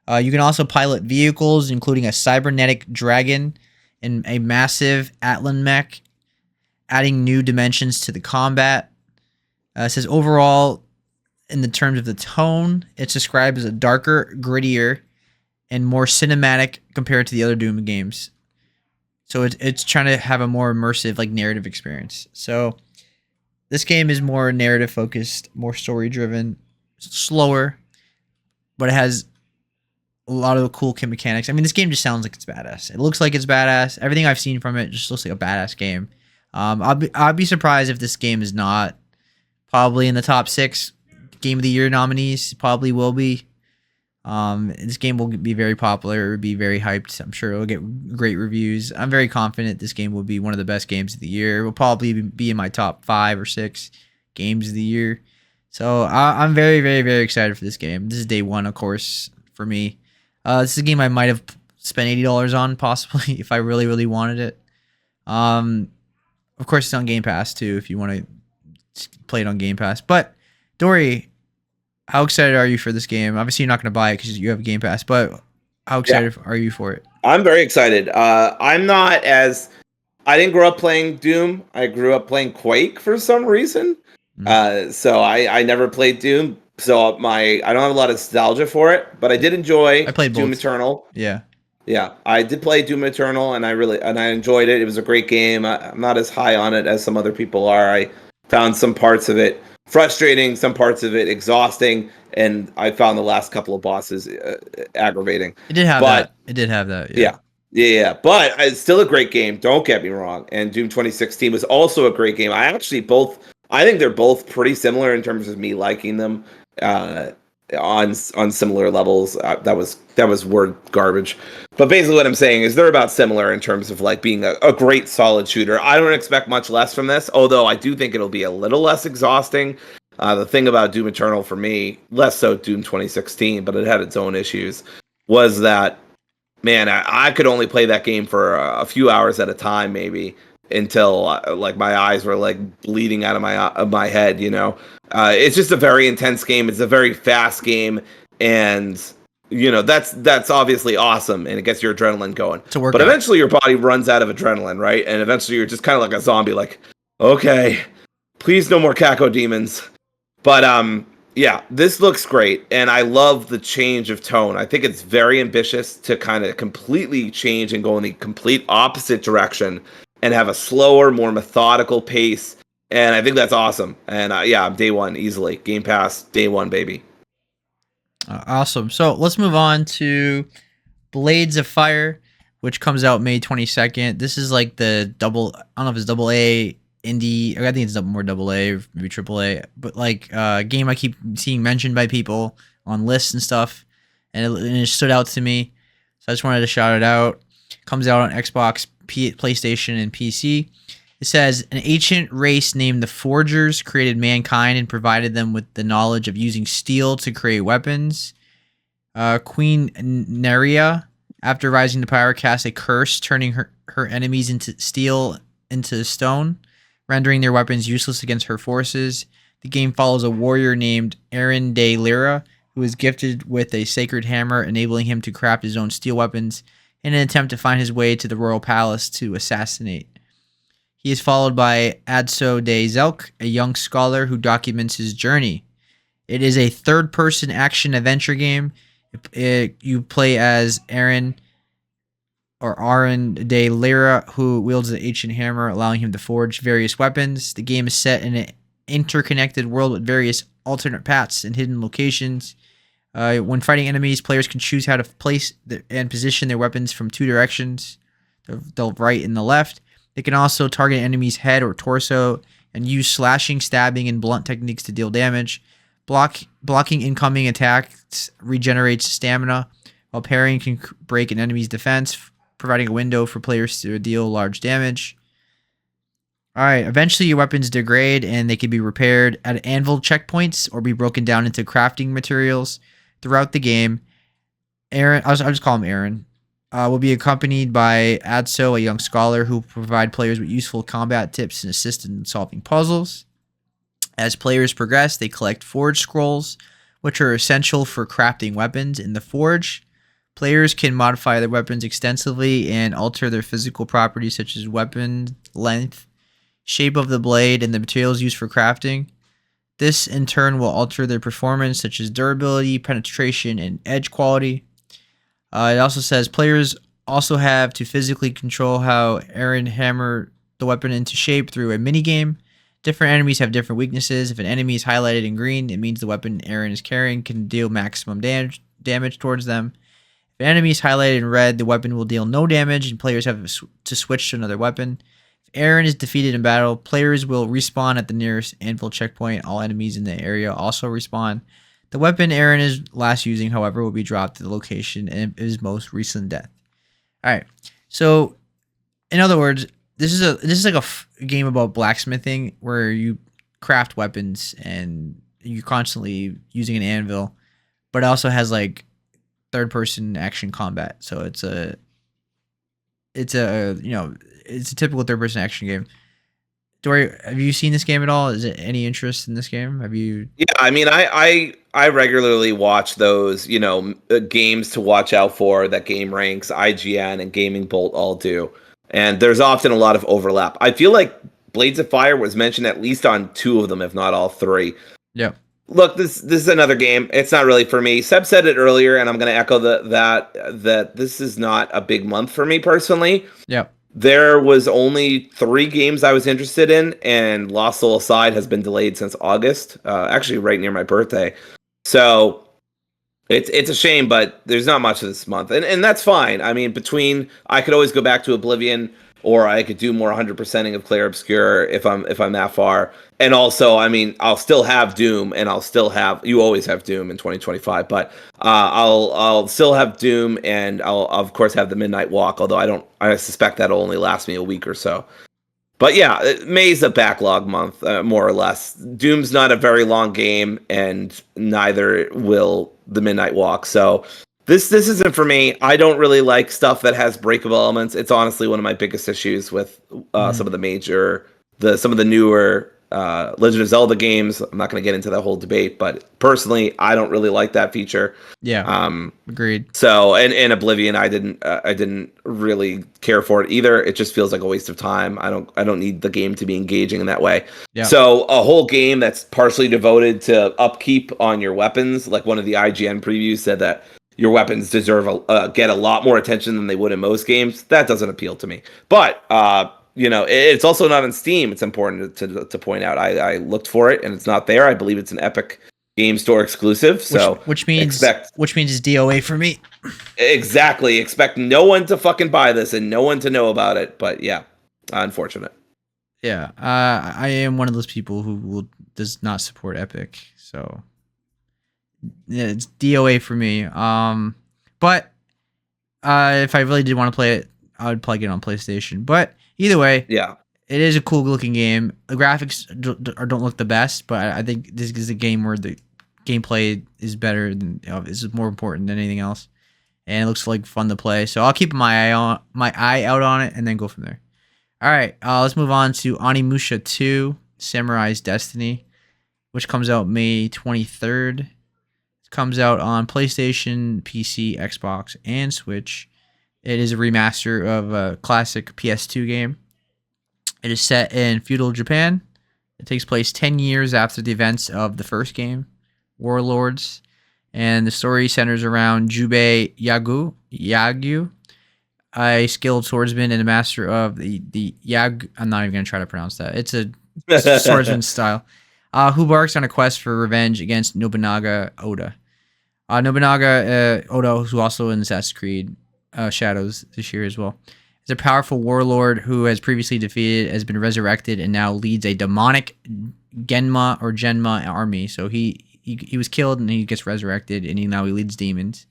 You can also pilot vehicles, including a cybernetic dragon and a massive Atlan mech, adding new dimensions to the combat. It says overall, in the terms of the tone, it's described as a darker, grittier, and more cinematic compared to the other Doom games. So it's trying to have a more immersive, like, narrative experience. So this game is more narrative focused, more story driven, slower, but it has a lot of cool mechanics. I mean, this game just sounds like it's badass. It looks like it's badass. Everything I've seen from it just looks like a badass game. I'd be surprised if this game is not probably in the top 6 Game of the Year nominees. Probably will be. This game will be very popular, be very hyped. I'm sure it'll get great reviews. I'm very confident this game will be one of the best games of the year. It will probably be in my top 5 or 6 games of the year. So I'm very, very, very excited for this game. This is day one, of course, for me. This is a game I might have spent $80 on, possibly, if I really, really wanted it. Of course, it's on Game Pass, too, if you want to play it on Game Pass. But, Dory, how excited are you for this game? Obviously, you're not going to buy it because you have a Game Pass, but how excited are you for it? I'm very excited. I'm not as... I didn't grow up playing Doom. I grew up playing Quake for some reason. So I never played Doom. So I don't have a lot of nostalgia for it, but I did enjoy Doom Eternal. Yeah. Yeah, I did play Doom Eternal, and I enjoyed it. It was a great game. I'm not as high on it as some other people are. I found some parts of it frustrating, some parts of it exhausting, and I found the last couple of bosses aggravating. It did have that. It did have that. Yeah. But it's still a great game. Don't get me wrong. And Doom 2016 was also a great game. I think they're both pretty similar in terms of me liking them on similar levels. That was word garbage. But basically what I'm saying is they're about similar in terms of like being a great solid shooter. I don't expect much less from this, although I do think it'll be a little less exhausting. The thing about Doom Eternal for me, less so Doom 2016, but it had its own issues, was that, man, I could only play that game for a few hours at a time, maybe, until like my eyes were like bleeding out of my head, you know. It's just a very intense game. It's a very fast game, and you know that's obviously awesome, and it gets your adrenaline going. But eventually your body runs out of adrenaline, right? And eventually you're just kind of like a zombie, like, okay, please no more Caco demons. But yeah, this looks great, and I love the change of tone. I think it's very ambitious to kind of completely change and go in the complete opposite direction and have a slower, more methodical pace. And I think that's awesome. And yeah, I'm day one easily. Game Pass, day one, baby. Awesome. So let's move on to Blades of Fire, which comes out May 22nd. This is like the double, I don't know if it's double A, indie, I think it's more double A, or maybe triple A, but like a game I keep seeing mentioned by people on lists and stuff. And it stood out to me. So I just wanted to shout it out. Comes out on Xbox, PlayStation, and PC. It says, an ancient race named the Forgers created mankind and provided them with the knowledge of using steel to create weapons. Queen Neria, after rising to power, cast a curse, turning her enemies into stone, rendering their weapons useless against her forces. The game follows a warrior named Aaron de Lyra, who is gifted with a sacred hammer, enabling him to craft his own steel weapons in an attempt to find his way to the royal palace to assassinate. He is followed by Adso de Zelk, a young scholar who documents his journey. It is a third-person action-adventure game. You play as Aaron de Lyra, who wields the ancient hammer, allowing him to forge various weapons. The game is set in an interconnected world with various alternate paths and hidden locations. When fighting enemies, players can choose how to place and position their weapons from 2 directions, the right and the left. They can also target an enemy's head or torso and use slashing, stabbing, and blunt techniques to deal damage. Blocking incoming attacks regenerates stamina, while parrying can break an enemy's defense, providing a window for players to deal large damage. Alright, eventually your weapons degrade and they can be repaired at anvil checkpoints or be broken down into crafting materials throughout the game. Aaron, I'll just call him Aaron, will be accompanied by Adso, a young scholar who will provide players with useful combat tips and assist in solving puzzles. As players progress, they collect forge scrolls, which are essential for crafting weapons in the forge. Players can modify their weapons extensively and alter their physical properties such as weapon length, shape of the blade, and the materials used for crafting. This in turn will alter their performance such as durability, penetration, and edge quality. It also says players also have to physically control how Aaron hammer the weapon into shape through a minigame. Different enemies have different weaknesses. If an enemy is highlighted in green, it means the weapon Aaron is carrying can deal maximum damage towards them. If an enemy is highlighted in red, the weapon will deal no damage, and players have to switch to another weapon. If Aaron is defeated in battle, players will respawn at the nearest anvil checkpoint. All enemies in the area also respawn. The weapon Aaron is last using, however, will be dropped to the location of his most recent death. All right. So, in other words, this is like a game about blacksmithing where you craft weapons and you're constantly using an anvil, but it also has like third person action combat. So it's a typical third person action game. Dory, have you seen this game at all? Is it any interest in this game? Have you? Yeah, I mean, I regularly watch those, games to watch out for that Game Ranks, IGN, and Gaming Bolt all do, and there's often a lot of overlap. I feel like Blades of Fire was mentioned at least on two of them, if not all three. Yeah. Look, this is another game. It's not really for me. Seb said it earlier, and I'm going to echo that this is not a big month for me personally. Yeah. There was only 3 games I was interested in, and Lost Soul Aside has been delayed since August, actually right near my birthday. So it's a shame, but there's not much this month, and that's fine. I mean, I could always go back to Oblivion, or I could do more 100%ing of Clair Obscur if I'm that far. And also, I mean, I'll still have Doom, and you always have Doom in 2025, but I'll still have Doom, and I'll of course have the Midnight Walk, although I suspect that'll only last me a week or so. But yeah, May's a backlog month, more or less. Doom's not a very long game, and neither will the Midnight Walk. So this isn't for me. I don't really like stuff that has breakable elements. It's honestly one of my biggest issues with some of some of the newer Legend of Zelda games. I'm not going to get into that whole debate, but personally, I don't really like that feature. Yeah. Agreed. So, and Oblivion, I didn't really care for it either. It just feels like a waste of time. I don't need the game to be engaging in that way. Yeah. So, a whole game that's partially devoted to upkeep on your weapons, like one of the IGN previews said that your weapons deserve get a lot more attention than they would in most games. That doesn't appeal to me. But it's also not on Steam. It's important to point out. I looked for it and it's not there. I believe it's an Epic Game Store exclusive. So which means it's DOA for me. Exactly. Expect no one to fucking buy this and no one to know about it. But yeah, unfortunate. Yeah, I am one of those people who does not support Epic. So yeah, it's DOA for me. But if I really did want to play it, I would plug it on PlayStation. But either way, yeah, it is a cool looking game. The graphics don't look the best, but I think this is a game where the gameplay is better than is more important than anything else, and it looks like fun to play. So I'll keep my eye out on it and then go from there. All right, let's move on to Onimusha 2: Samurai's Destiny, which comes out May 23rd. It comes out on PlayStation, PC, Xbox, and Switch. It is a remaster of a classic PS2 game. It is set in feudal Japan. It takes place 10 years after the events of the first game, Warlords, and the story centers around Jubei Yagyu, a skilled swordsman and a master of the Yag. I'm not even going to try to pronounce that. It's a swordsman style, who embarks on a quest for revenge against Nobunaga Oda. Nobunaga Oda, who's also in Assassin's Creed Shadows this year as well, is a powerful warlord who has previously defeated, has been resurrected, and now leads a demonic Genma army. So he was killed and he gets resurrected, and he leads demons.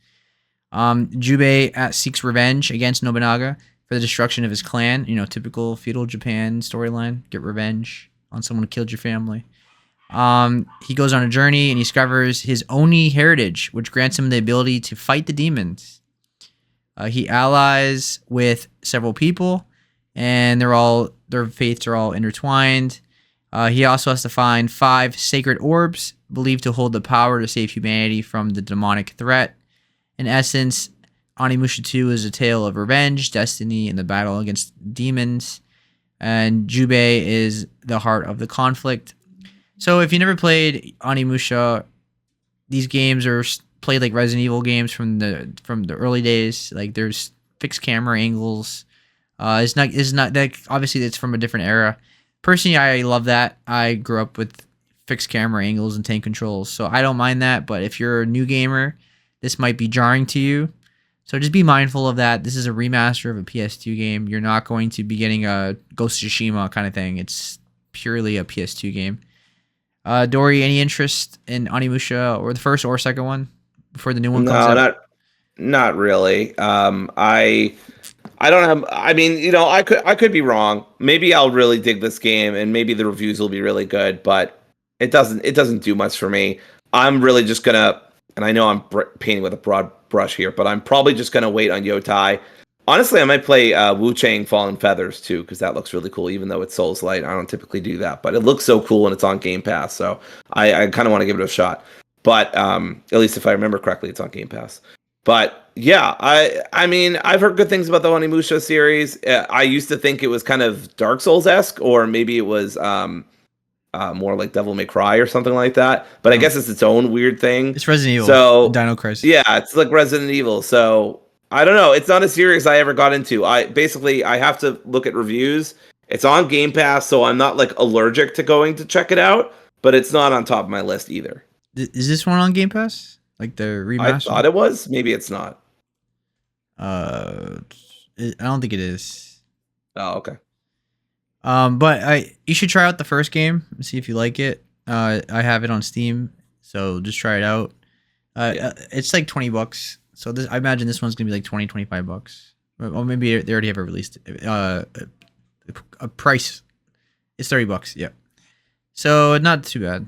Jubei seeks revenge against Nobunaga for the destruction of his clan. Typical feudal Japan storyline: get revenge on someone who killed your family. He goes on a journey and he discovers his Oni heritage, which grants him the ability to fight the demons. He allies with several people, and their fates are all intertwined. He also has to find 5 sacred orbs believed to hold the power to save humanity from the demonic threat. In essence, Onimusha 2 is a tale of revenge, destiny, and the battle against demons. And Jubei is the heart of the conflict. So if you never played Onimusha, these games are played like Resident Evil games from the early days. Like there's fixed camera angles. It's not like obviously it's from a different era. Personally, I love that. I grew up with fixed camera angles and tank controls, so I don't mind that. But if you're a new gamer, this might be jarring to you. So just be mindful of that. This is a remaster of a PS2 game. You're not going to be getting a Ghost of Tsushima kind of thing. It's purely a PS2 game. Dory, any interest in Onimusha or the first or second one before the new one comes No, out? not really. I don't have. I mean, I could be wrong. Maybe I'll really dig this game, and maybe the reviews will be really good. But it doesn't do much for me. I'm really just gonna, and I know I'm painting with a broad brush here, but I'm probably just gonna wait on Yotai. Honestly, I might play Wu Chang Fallen Feathers too, because that looks really cool. Even though it's Souls Light, I don't typically do that, but it looks so cool and it's on Game Pass, so I kind of want to give it a shot. But at least if I remember correctly, it's on Game Pass. But yeah, I mean, I've heard good things about the Onimusha series. I used to think it was kind of Dark Souls esque, or maybe it was more like Devil May Cry or something like that. But I No, guess it's its own weird thing. it's Resident Evil and So Dino Crisis. yeah, it's like Resident Evil. So I don't know. It's not a series I ever got into. I have to look at reviews. It's on Game Pass, so I'm not like allergic to going to check it out. But it's not on top of my list either. Is this one on Game Pass? Like the I remaster? thought it was. Maybe it's not. Uh, I don't think it is. Oh, okay. But you should try out the first game and see if you like it. I have it on Steam, so just try it out. Yeah. It's like $20. So I imagine this one's gonna be like 25 bucks. Or maybe they already have it released. A price. It's $30. Yeah. So not too bad.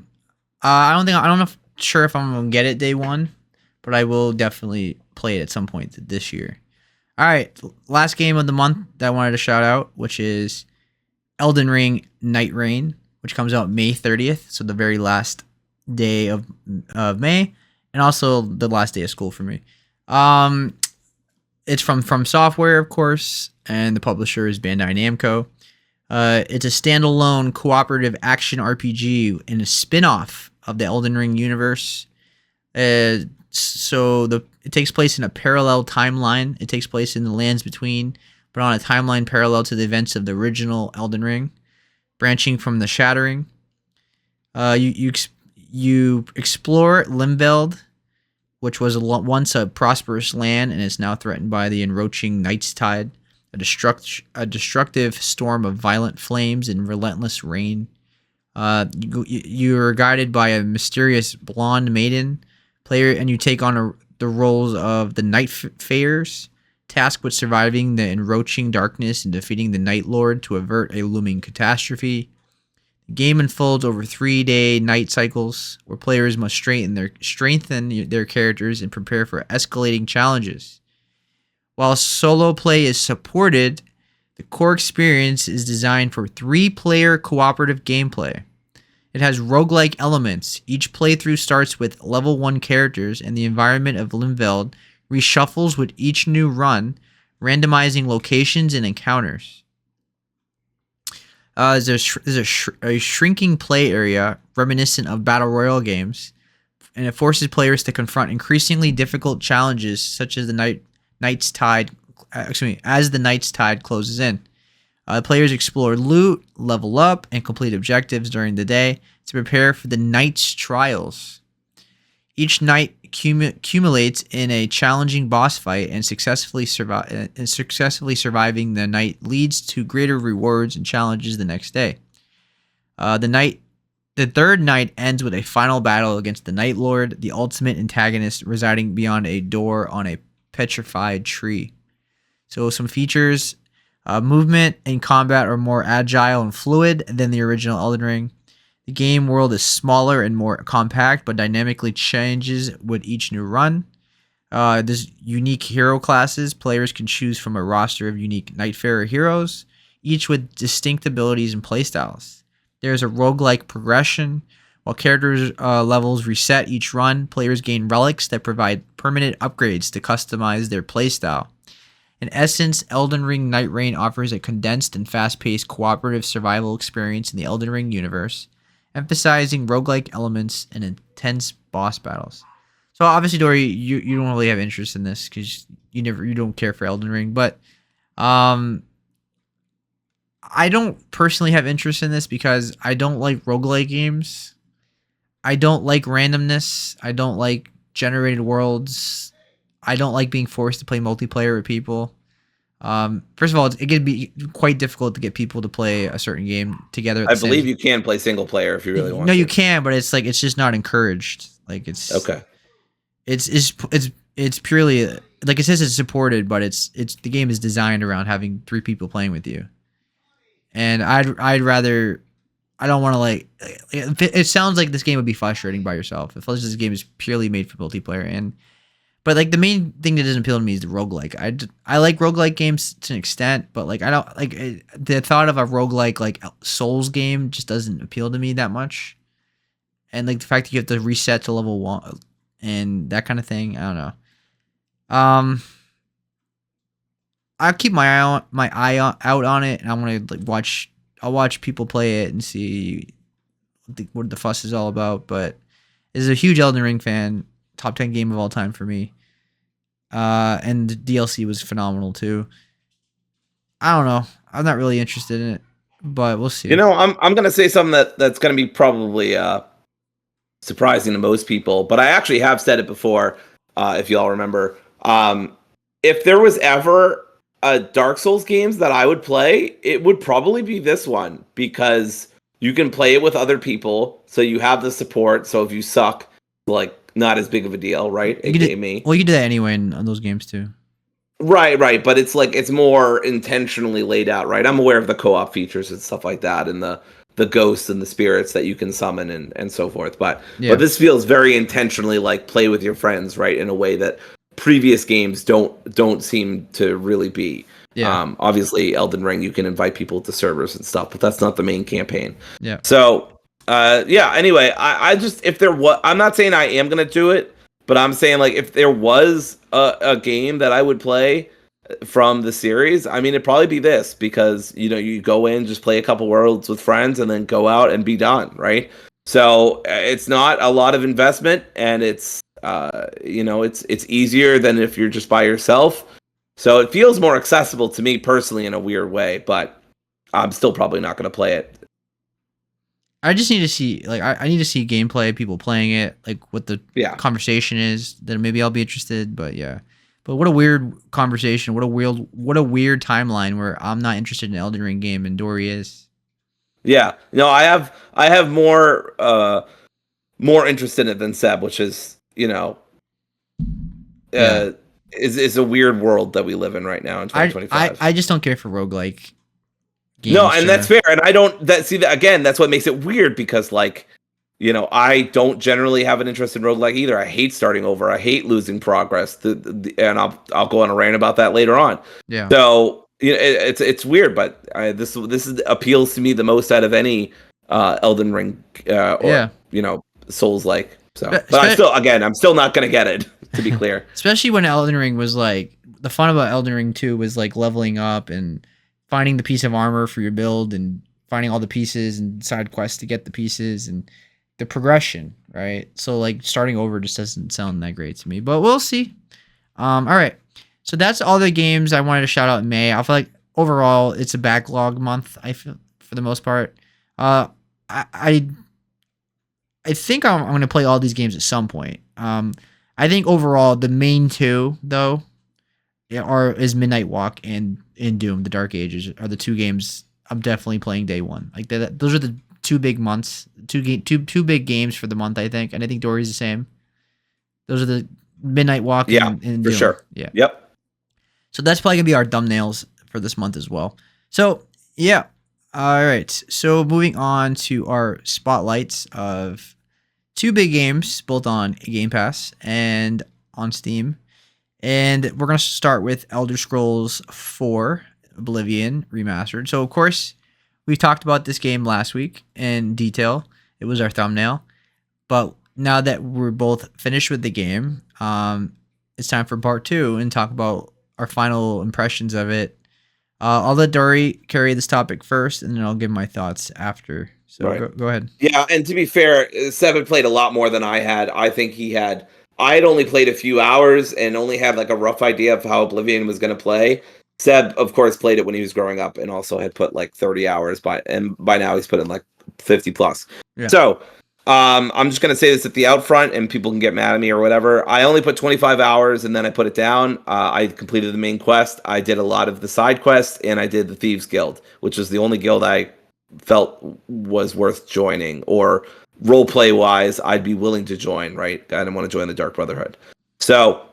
I'm not sure if I'm gonna get it day one, but I will definitely play it at some point this year. All right, last game of the month that I wanted to shout out, which is Elden Ring Night Rain, which comes out May 30th, so the very last day of May, and also the last day of school for me. It's from Software, of course, and the publisher is Bandai Namco. It's a standalone cooperative action RPG and a spin-off of the Elden Ring universe. It takes place in a parallel timeline. It takes place in the lands between, but on a timeline parallel to the events of the original Elden Ring, branching from the Shattering. You explore Limveld, which was once a prosperous land and is now threatened by the encroaching Night's Tide, a destructive storm of violent flames and relentless rain. You are guided by a mysterious blonde maiden player, and you take on the roles of the Night Fayers, tasked with surviving the encroaching darkness and defeating the Night Lord to avert a looming catastrophe. The game unfolds over 3-day night cycles, where players must strengthen their characters and prepare for escalating challenges. While solo play is supported, the core experience is designed for 3-player cooperative gameplay. It has roguelike elements. Each playthrough starts with level 1 characters, and the environment of Limveld reshuffles with each new run, randomizing locations and encounters. There's a shrinking play area reminiscent of Battle Royale games, and it forces players to confront increasingly difficult challenges such as the Night's Tide closes in. Players explore loot, level up, and complete objectives during the day to prepare for the night's trials. Each night accumulates in a challenging boss fight, and successfully surviving the night leads to greater rewards and challenges the next day. The third night ends with a final battle against the Night Lord, the ultimate antagonist residing beyond a door on a petrified tree. So some features. Movement and combat are more agile and fluid than the original Elden Ring. The game world is smaller and more compact, but dynamically changes with each new run. There's unique hero classes. Players can choose from a roster of unique Nightfarer heroes, each with distinct abilities and playstyles. There's a roguelike progression. While characters' levels reset each run, players gain relics that provide permanent upgrades to customize their playstyle. In essence, Elden Ring Night Rain offers a condensed and fast-paced cooperative survival experience in the Elden Ring universe, emphasizing roguelike elements and intense boss battles. So obviously, Dory, you don't really have interest in this because you don't care for Elden Ring, but um, I don't personally have interest in this because I don't like roguelike games. I don't like randomness. I don't like generated worlds. I don't like being forced to play multiplayer with people. First of all, it can be quite difficult to get people to play a certain game together. I believe you can play single player if you really want No, to. you can, but it's like it's just not encouraged. Like Okay. it's purely like it says it's supported, but it's the game is designed around having 3 people playing with you. And I'd rather I don't want to like it sounds like this game would be frustrating by yourself. It feels like this game is purely made for multiplayer and but like the main thing that doesn't appeal to me is the roguelike. I like roguelike games to an extent, but like I don't like the thought of a roguelike like Souls game just doesn't appeal to me that much. And like the fact that you have to reset to level 1 and that kind of thing, I don't know. I'll keep my eye out on it, and I'm gonna like watch. I'll watch people play it and see what the fuss is all about. But as a huge Elden Ring fan, top 10 game of all time for me. And the DLC was phenomenal too. I don't know. I'm not really interested in it, but we'll see. You know, I'm gonna say something that's gonna be probably surprising to most people, but I actually have said it before. If you all remember, if there was ever a Dark Souls games that I would play, it would probably be this one because you can play it with other people, so you have the support. So if you suck, like not as big of a deal, right? AKA me. Well, you do that anyway on those games too. Right, but it's like it's more intentionally laid out, right? I'm aware of the co-op features and stuff like that, and the ghosts and the spirits that you can summon and so forth. But this feels very intentionally like play with your friends, right? In a way that previous games don't seem to really be. Yeah. Obviously, Elden Ring, you can invite people to servers and stuff, but that's not the main campaign. Yeah. So, anyway, I just, if there was, I'm not saying I am going to do it, but I'm saying like if there was a game that I would play from the series, I mean, it'd probably be this because, you know, you go in, just play a couple worlds with friends and then go out and be done, right? So it's not a lot of investment and it's, it's easier than if you're just by yourself. So it feels more accessible to me personally in a weird way, but I'm still probably not going to play it. I just need to see, like, I need to see gameplay, people playing it, like what the conversation is. Then maybe I'll be interested. But yeah, but what a weird conversation. What a weird timeline where I'm not interested in an Elden Ring game and Dory is. Yeah, no, I have more interest in it than Seb, which is is a weird world that we live in right now in 2025. I just don't care for roguelike games. No, and that's fair. And I don't again, that's what makes it weird because like, I don't generally have an interest in roguelike either. I hate starting over. I hate losing progress. And I'll go on a rant about that later on. Yeah. So it's weird, but this appeals to me the most out of any Elden Ring Souls like. So, but I'm still not gonna get it, to be clear. Especially when Elden Ring was like the fun about Elden Ring 2 was like leveling up and finding the piece of armor for your build and finding all the pieces and side quests to get the pieces and the progression, right? So like starting over just doesn't sound that great to me, but we'll see. All right. So that's all the games I wanted to shout out in May. I feel like overall it's a backlog month, I feel, for the most part. I think I'm going to play all these games at some point. I think overall the main two though is Midnight Walk and Doom: The Dark Ages are the two games I'm definitely playing day one. Like those are the 2 big months, two big games for the month, I think, and I think Dory's the same. Those are the Midnight Walk and for Doom. Sure. Yeah. Yep. So that's probably gonna be our thumbnails for this month as well. So yeah, All right. So moving on to our spotlights of two big games, both on Game Pass and on Steam. And we're going to start with Elder Scrolls 4 Oblivion Remastered. So, of course, we talked about this game last week in detail. It was our thumbnail. But now that we're both finished with the game, it's time for part two and talk about our final impressions of it. I'll let Dory carry this topic first, and then I'll give my thoughts after. So Right. go ahead. Yeah, and to be fair, Seven played a lot more than I had. I think I had only played a few hours and only had like a rough idea of how Oblivion was going to play. Seb, of course, played it when he was growing up and also had put like 30 hours and by now he's put in like 50 plus. Yeah. So, I'm just going to say this at the out front and people can get mad at me or whatever. I only put 25 hours and then I put it down. I completed the main quest. I did a lot of the side quests and I did the Thieves Guild, which was the only guild I felt was worth joining, or role play wise I'd be willing to join, right? I didn't want to join the Dark Brotherhood. So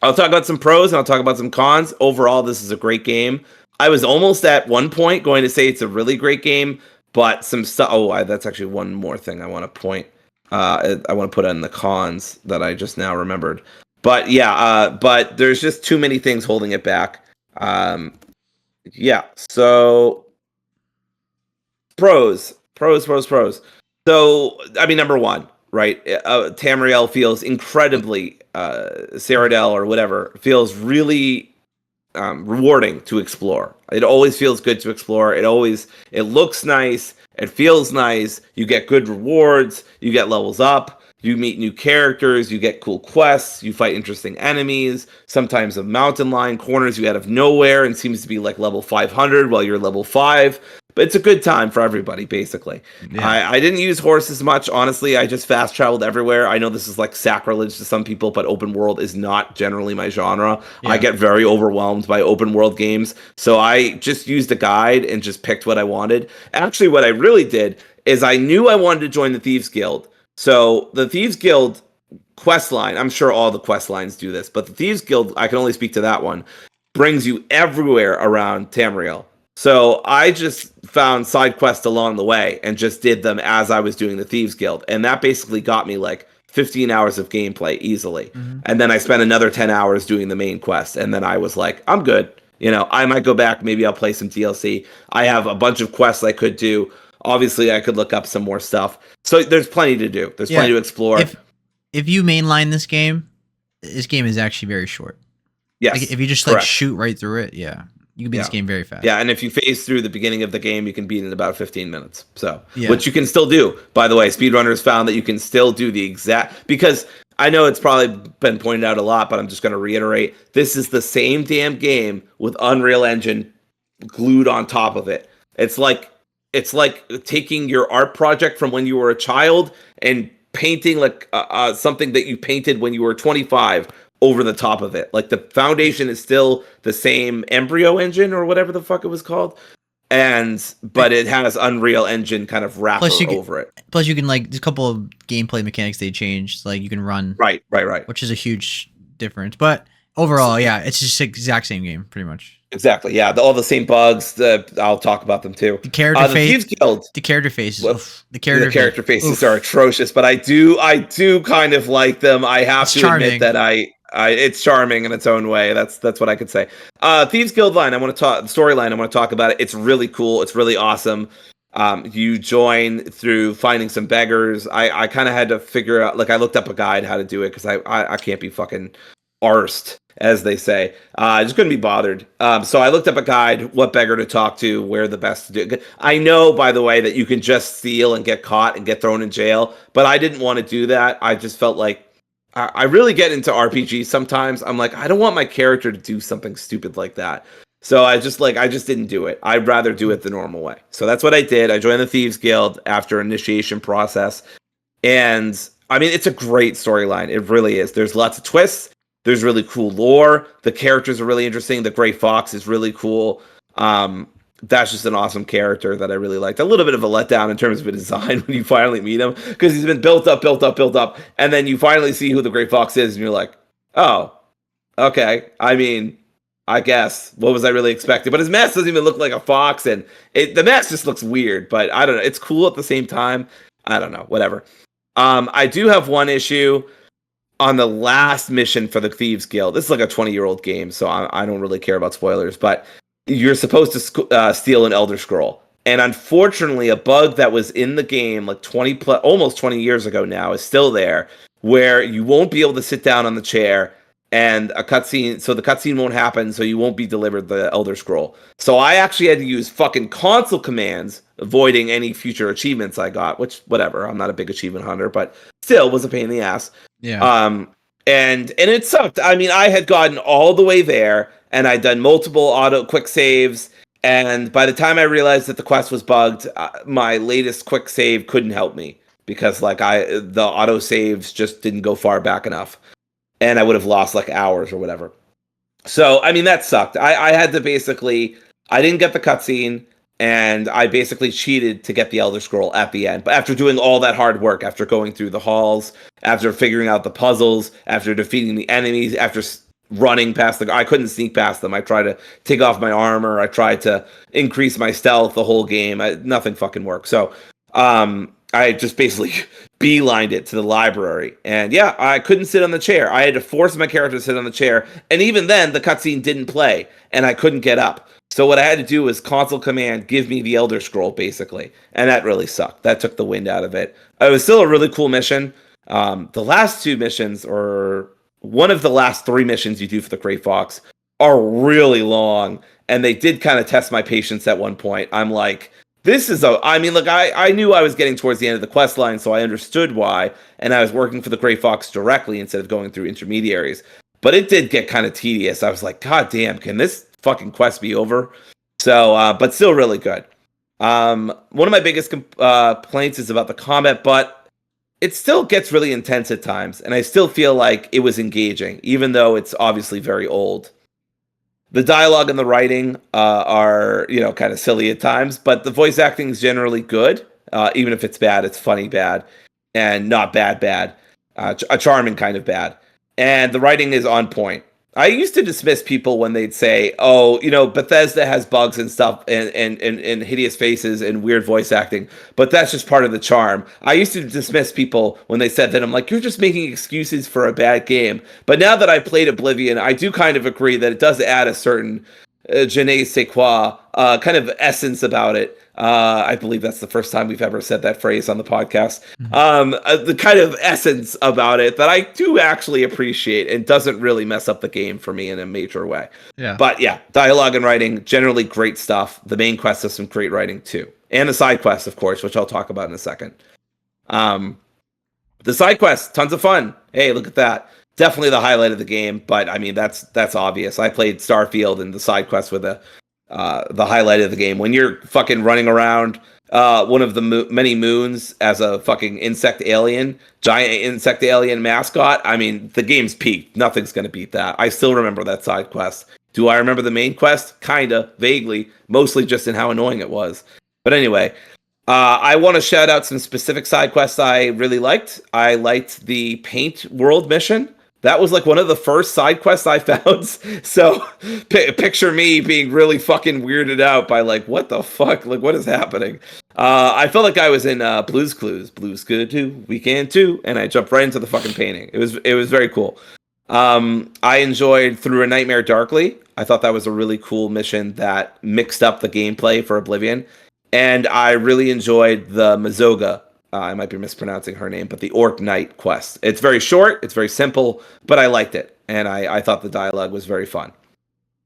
I'll talk about some pros and I'll talk about some cons. Overall, this is a great game. I was almost at one point going to say it's a really great game, but some stuff. That's actually one more thing I want to point. I want to put in the cons that I just now remembered. But yeah, but there's just too many things holding it back. Yeah. So pros. So I mean, number one, right? Tamriel feels incredibly Cyrodiil or whatever feels really rewarding to explore. It always feels good to explore. It looks nice. It feels nice. You get good rewards. You get levels up. You meet new characters. You get cool quests. You fight interesting enemies. Sometimes a mountain lion corners you out of nowhere and seems to be like level 500 while you're level 5. But it's a good time for everybody, basically. Yeah. I didn't use horses much, honestly. I just fast traveled everywhere. I know this is like sacrilege to some people, but open world is not generally my genre. Yeah. I get very overwhelmed by open world games. So I just used a guide and just picked what I wanted. Actually, what I really did is I knew I wanted to join the Thieves Guild. So the Thieves Guild quest line, I'm sure all the quest lines do this, but the Thieves Guild, I can only speak to that one, brings you everywhere around Tamriel. So I just found side quests along the way and just did them as I was doing the Thieves Guild. And that basically got me like 15 hours of gameplay easily. Mm-hmm. And then I spent another 10 hours doing the main quest. And then I was like, I'm good. You know, I might go back. Maybe I'll play some DLC. I have a bunch of quests I could do. Obviously, I could look up some more stuff. So there's plenty to do. There's plenty to explore. If you mainline this game is actually very short. Yes. Like if you just like shoot right through it, yeah. You can beat this game very fast. Yeah, and if you phase through the beginning of the game, you can beat it in about 15 minutes. So, which you can still do. By the way, speedrunners found that you can still do the exact... Because I know it's probably been pointed out a lot, but I'm just going to reiterate. This is the same damn game with Unreal Engine glued on top of it. It's like taking your art project from when you were a child and painting like something that you painted when you were 25 over the top of it. Like the foundation is still the same Embryo engine or whatever the fuck it was called. But it has Unreal Engine kind of wrapper over it. Plus you can like, there's a couple of gameplay mechanics they changed. Like you can run. Right. Which is a huge difference. But overall, yeah, it's just the exact same game, pretty much. Exactly. Yeah. All the same bugs. I'll talk about them too. The character face. The character faces. The character faces are atrocious, but I do kind of like them. I have to admit that it's charming in its own way. That's what I could say. Thieves Guild line. I want to talk the storyline. I want to talk about it. It's really cool. It's really awesome. You join through finding some beggars. I kind of had to figure out. Like I looked up a guide how to do it because I can't be fucking arsed, as they say. I just couldn't be bothered. So I looked up a guide, what beggar to talk to, where the best to do it. I know, by the way, that you can just steal and get caught and get thrown in jail, but I didn't want to do that. I just felt like I really get into RPGs sometimes. I'm like, I don't want my character to do something stupid like that. So I just didn't do it. I'd rather do it the normal way. So that's what I did. I joined the Thieves Guild after initiation process. And I mean, it's a great storyline. It really is. There's lots of twists. There's really cool lore. The characters are really interesting. The Gray Fox is really cool. That's just an awesome character that I really liked. A little bit of a letdown in terms of a design when you finally meet him, because he's been built up, and then you finally see who the Gray Fox is, and you're like, oh, okay. I mean, I guess. What was I really expecting? But his mask doesn't even look like a fox, and the mask just looks weird. But I don't know. It's cool at the same time. I don't know. Whatever. I do have one issue on the last mission for the Thieves Guild. This is like a 20-year-old game, so I don't really care about spoilers. But you're supposed to steal an Elder Scroll. And unfortunately, a bug that was in the game like almost 20 years ago now is still there, where you won't be able to sit down on the chair and a cutscene, so the cutscene won't happen, so you won't be delivered the Elder Scroll. So I actually had to use fucking console commands, avoiding any future achievements I got, which, whatever, I'm not a big achievement hunter, but still was a pain in the ass. Yeah. And it sucked. I mean, I had gotten all the way there, and I'd done multiple auto quick saves, and by the time I realized that the quest was bugged, my latest quick save couldn't help me, because like the auto saves just didn't go far back enough. And I would have lost like hours or whatever. So, I mean, that sucked. I had to basically, I didn't get the cutscene, and I basically cheated to get the Elder Scroll at the end. But after doing all that hard work, after going through the halls, after figuring out the puzzles, after defeating the enemies, after running past I couldn't sneak past them. I tried to take off my armor. I tried to increase my stealth the whole game. Nothing fucking worked. So, I just basically beelined it to the library. And yeah, I couldn't sit on the chair. I had to force my character to sit on the chair. And even then, the cutscene didn't play, and I couldn't get up. So what I had to do was console command, give me the Elder Scroll, basically. And that really sucked. That took the wind out of it. It was still a really cool mission. The last two missions, or one of the last three missions you do for the Grey Fox, are really long. And they did kind of test my patience at one point. I'm like, I knew I was getting towards the end of the quest line, so I understood why, and I was working for the Grey Fox directly instead of going through intermediaries. But it did get kind of tedious. I was like, God damn, can this fucking quest be over? So, but still really good. One of my biggest complaints is about the combat, but it still gets really intense at times, and I still feel like it was engaging, even though it's obviously very old. The dialogue and the writing are, kind of silly at times, but the voice acting is generally good. Even if it's bad, it's funny bad, and not bad. A charming kind of bad. And the writing is on point. I used to dismiss people when they'd say, "Oh, Bethesda has bugs and stuff, and hideous faces and weird voice acting, but that's just part of the charm." I used to dismiss people when they said that. I'm like, "You're just making excuses for a bad game." But now that I've played Oblivion, I do kind of agree that it does add a certain je ne sais quoi kind of essence about it. I believe that's the first time we've ever said that phrase on the podcast. The kind of essence about it that I do actually appreciate and doesn't really mess up the game for me in a major way. Yeah. But yeah, dialogue and writing, generally great stuff. The main quest has some great writing too. And the side quests, of course, which I'll talk about in a second. The side quests, tons of fun. Hey, look at that. Definitely the highlight of the game, but I mean, that's obvious. I played Starfield, and the side quests were the highlight of the game. When you're fucking running around one of the many moons as a fucking giant insect alien mascot, I mean, the game's peaked. Nothing's going to beat that. I still remember that side quest. Do I remember the main quest? Kinda, vaguely, mostly just in how annoying it was. But anyway, I want to shout out some specific side quests I really liked. I liked the Paint World mission. That was like one of the first side quests I found. So picture me being really fucking weirded out by like, what the fuck? Like, what is happening? I felt like I was in Blue's Clues. Blue's good too. We can too. And I jumped right into the fucking painting. It was very cool. I enjoyed Through a Nightmare Darkly. I thought that was a really cool mission that mixed up the gameplay for Oblivion. And I really enjoyed the Mazoga. I might be mispronouncing her name, but the Orc Knight quest. It's very short, it's very simple, but I liked it. And I thought the dialogue was very fun.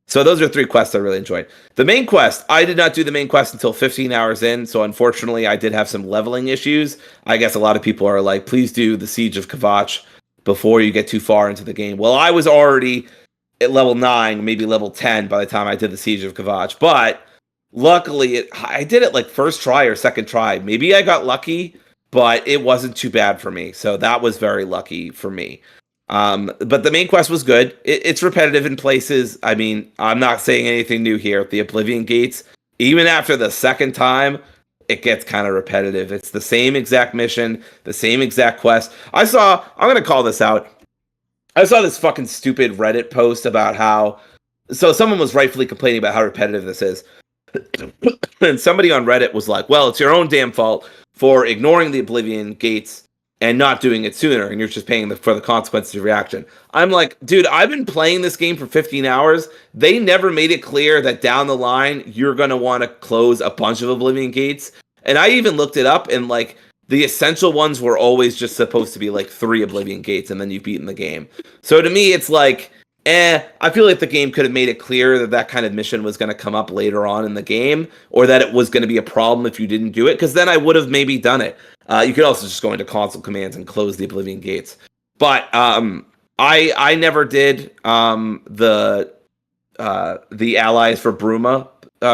So those are three quests I really enjoyed. The main quest, I did not do the main quest until 15 hours in, so unfortunately I did have some leveling issues. I guess a lot of people are like, please do the Siege of Kvatch before you get too far into the game. Well, I was already at level 9, maybe level 10 by the time I did the Siege of Kvatch, but luckily I did it like first try or second try. Maybe I got lucky, but it wasn't too bad for me. So that was very lucky for me. But the main quest was good. It's repetitive in places. I mean, I'm not saying anything new here. The Oblivion Gates, even after the second time, it gets kind of repetitive. It's the same exact mission, the same exact quest. I'm going to call this out. I saw this fucking stupid Reddit post about how So someone was rightfully complaining about how repetitive this is. And somebody on Reddit was like, well, it's your own damn fault for ignoring the Oblivion gates and not doing it sooner, and you're just paying for the consequences of your action. I'm like, dude, I've been playing this game for 15 hours. They never made it clear that down the line, you're going to want to close a bunch of Oblivion gates. And I even looked it up, and like, the essential ones were always just supposed to be like 3 Oblivion gates, and then you've beaten the game. So to me, it's like, I feel like the game could have made it clear that that kind of mission was going to come up later on in the game, or that it was going to be a problem if you didn't do it, because then I would have maybe done it. You could also just go into console commands and close the Oblivion gates. But I never did the Allies for Bruma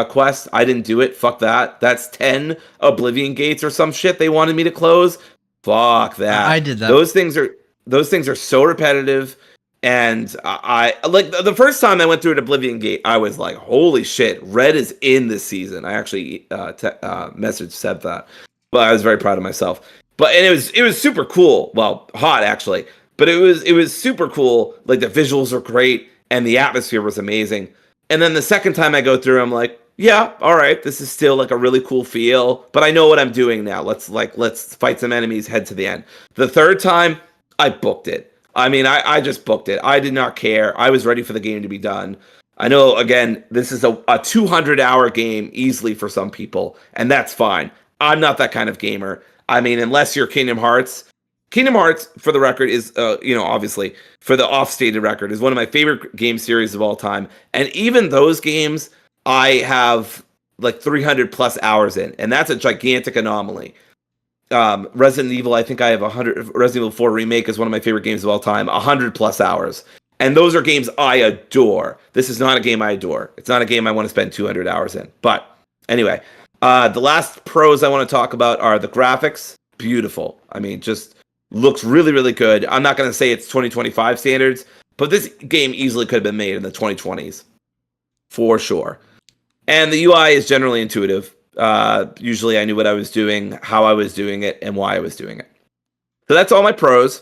quest. I didn't do it. Fuck that. That's 10 Oblivion gates or some shit they wanted me to close. Fuck that. I did that. Those things are so repetitive. And I like the first time I went through an Oblivion gate, I was like, "Holy shit, Red is in this season." I actually messaged Seb that, but I was very proud of myself. But and it was super cool. Well, hot actually, but it was super cool. Like the visuals are great and the atmosphere was amazing. And then the second time I go through, I'm like, "Yeah, all right, this is still like a really cool feel, but I know what I'm doing now. Let's fight some enemies, head to the end." The third time, I booked it. I mean, I just booked it. I did not care. I was ready for the game to be done. I know, again, this is a 200-hour game easily for some people, and that's fine. I'm not that kind of gamer. I mean, unless you're Kingdom Hearts. Kingdom Hearts, for the record, is, obviously, for the off-stated record, is one of my favorite game series of all time. And even those games, I have like 300 plus hours in, and that's a gigantic anomaly. Resident Evil, I think I have 100. Resident Evil 4 Remake is one of my favorite games of all time, 100 plus hours. And those are games I adore. This is not a game I adore. It's not a game I want to spend 200 hours in. But anyway, the last pros I want to talk about are the graphics. Beautiful. I mean, just looks really, really good. I'm not going to say it's 2025 standards, but this game easily could have been made in the 2020s. For sure. And the UI is generally intuitive. Usually I knew what I was doing, how I was doing it, and why I was doing it. So that's all my pros.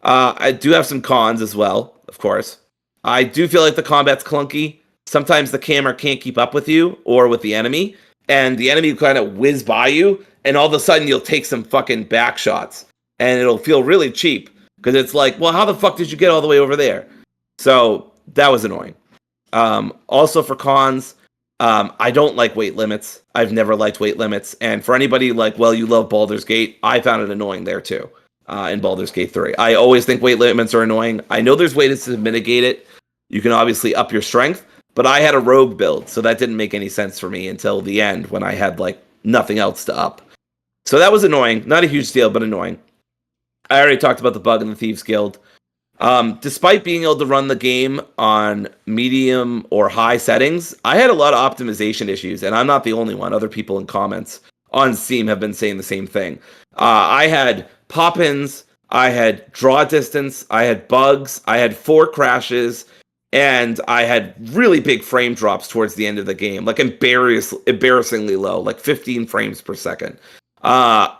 I do have some cons as well, of course. I do feel like the combat's clunky. Sometimes the camera can't keep up with you or with the enemy, and the enemy kind of whiz by you, and all of a sudden you'll take some fucking back shots, and it'll feel really cheap, because it's like, well, how the fuck did you get all the way over there? So that was annoying. Also for cons, I don't like weight limits. I've never liked weight limits. And for anybody like, well, you love Baldur's Gate, I found it annoying there too, in Baldur's Gate 3. I always think weight limits are annoying. I know there's ways to mitigate it. You can obviously up your strength, but I had a rogue build, so that didn't make any sense for me until the end when I had like nothing else to up. So that was annoying. Not a huge deal, but annoying. I already talked about the bug in the Thieves Guild. Despite being able to run the game on medium or high settings, I had a lot of optimization issues, and I'm not the only one. Other people in comments on Steam have been saying the same thing. I had pop-ins, I had draw distance, I had bugs, I had 4 crashes, and I had really big frame drops towards the end of the game, like embarrassingly low, like 15 frames per second. I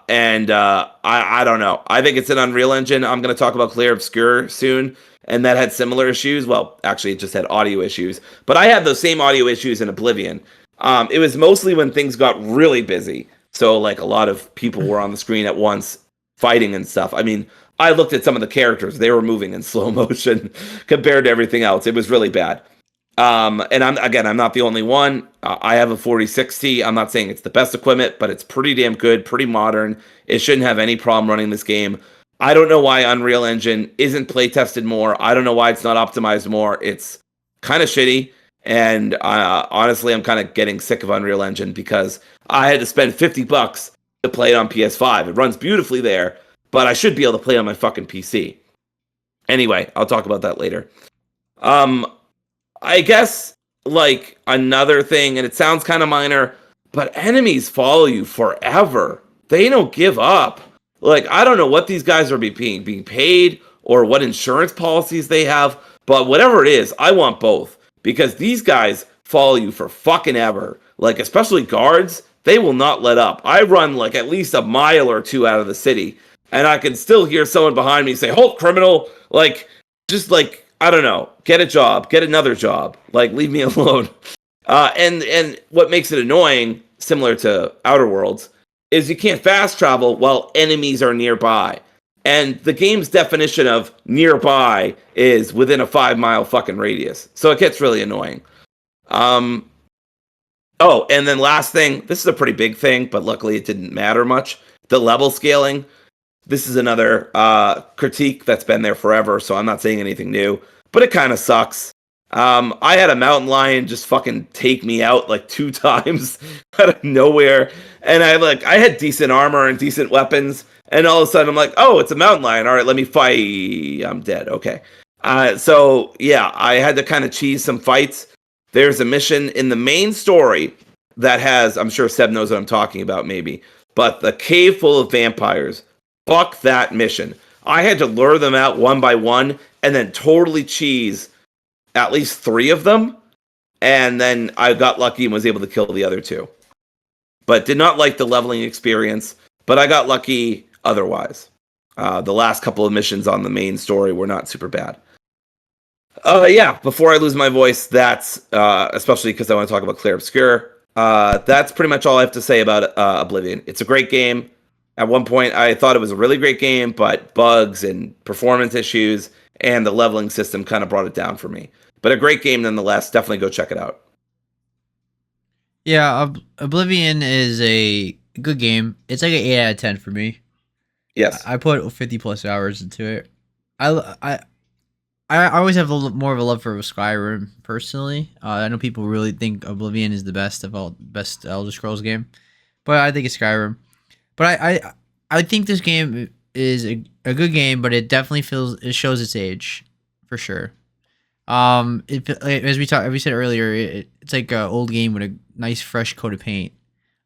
don't know. I think it's an Unreal Engine. I'm going to talk about Clair Obscur soon, and that had similar issues. Well, actually, it just had audio issues, but I had those same audio issues in Oblivion. It was mostly when things got really busy. So, like, a lot of people were on the screen at once fighting and stuff. I mean, I looked at some of the characters. They were moving in slow motion compared to everything else. It was really bad. And I'm not the only one. I have a 4060. I'm not saying it's the best equipment, but it's pretty damn good, pretty modern. It shouldn't have any problem running this game. I don't know why Unreal Engine isn't play tested more. I don't know why it's not optimized more. It's kind of shitty. And honestly, I'm kind of getting sick of Unreal Engine because I had to spend $50 to play it on PS5. It runs beautifully there, but I should be able to play it on my fucking PC. Anyway, I'll talk about that later. I guess, like, another thing, and it sounds kind of minor, but enemies follow you forever. They don't give up. Like, I don't know what these guys are being paid or what insurance policies they have, but whatever it is, I want both. Because these guys follow you for fucking ever. Like, especially guards, they will not let up. I run, like, at least a mile or 2 out of the city, and I can still hear someone behind me say, "Halt, criminal!" Like, just, like, I don't know, get a job, get another job, like leave me alone. And what makes it annoying, similar to Outer Worlds, is you can't fast travel while enemies are nearby. And the game's definition of nearby is within a 5 mile fucking radius. So it gets really annoying. Um, oh, and then last thing, this is a pretty big thing, but luckily it didn't matter much. The level scaling. This is another critique that's been there forever, so I'm not saying anything new, but it kind of sucks. I had a mountain lion just fucking take me out like 2 times out of nowhere, and I had decent armor and decent weapons, and all of a sudden I'm like, oh, it's a mountain lion. All right, let me fight. I'm dead. Okay. So yeah, I had to kind of cheese some fights. There's a mission in the main story that has, I'm sure Seb knows what I'm talking about, maybe, but the cave full of vampires. Fuck that mission. I had to lure them out one by one and then totally cheese at least 3 of them. And then I got lucky and was able to kill the other 2. But did not like the leveling experience. But I got lucky otherwise. The last couple of missions on the main story were not super bad. Yeah, before I lose my voice, that's, especially because I want to talk about Clair Obscur, that's pretty much all I have to say about Oblivion. It's a great game. At one point, I thought it was a really great game, but bugs and performance issues and the leveling system kind of brought it down for me. But a great game nonetheless. Definitely go check it out. Yeah, Oblivion is a good game. It's like an 8 out of 10 for me. Yes. I put 50 plus hours into it. I I I always have more of a love for Skyrim personally. I know people really think Oblivion is the best Elder Scrolls game, but I think it's Skyrim. But I think this game is a good game, but it definitely shows its age, for sure. As we said earlier, it's like an old game with a nice fresh coat of paint.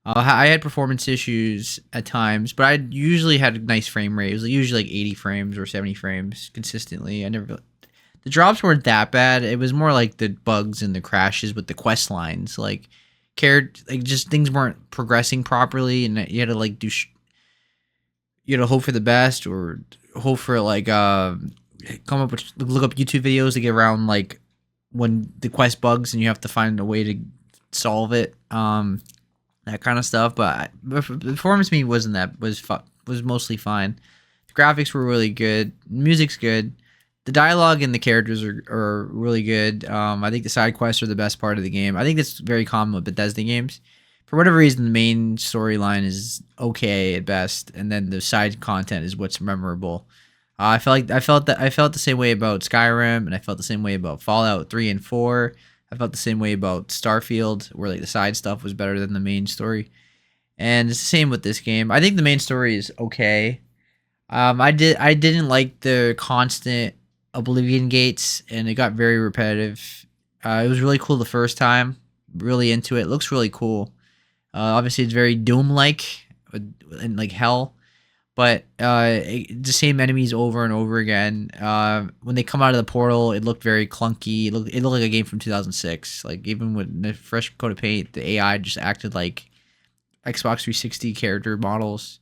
I had performance issues at times, but I usually had a nice frame rate. It was usually like 80 frames or 70 frames consistently. The drops weren't that bad. It was more like the bugs and the crashes with the quest lines. Just things weren't progressing properly, and you had to you had to hope for the best or hope for come up with look up YouTube videos to get around like when the quest bugs and you have to find a way to solve it. That kind of stuff. But the performance me wasn't that was mostly fine. The graphics were really good. Music's good. The dialogue and the characters are really good. I think the side quests are the best part of the game. I think that's very common with Bethesda games. For whatever reason, the main storyline is okay at best, and then the side content is what's memorable. I felt the same way about Skyrim, and I felt the same way about Fallout 3 and 4. I felt the same way about Starfield, where like the side stuff was better than the main story. And it's the same with this game. I think the main story is okay. I didn't like the constant Oblivion gates, and it got very repetitive. It was really cool the first time. Really into it. Looks really cool. Obviously, it's very Doom-like and like hell, but the same enemies over and over again. When they come out of the portal, it looked very clunky. It looked like a game from 2006. Like even with the fresh coat of paint, the AI just acted like Xbox 360 character models.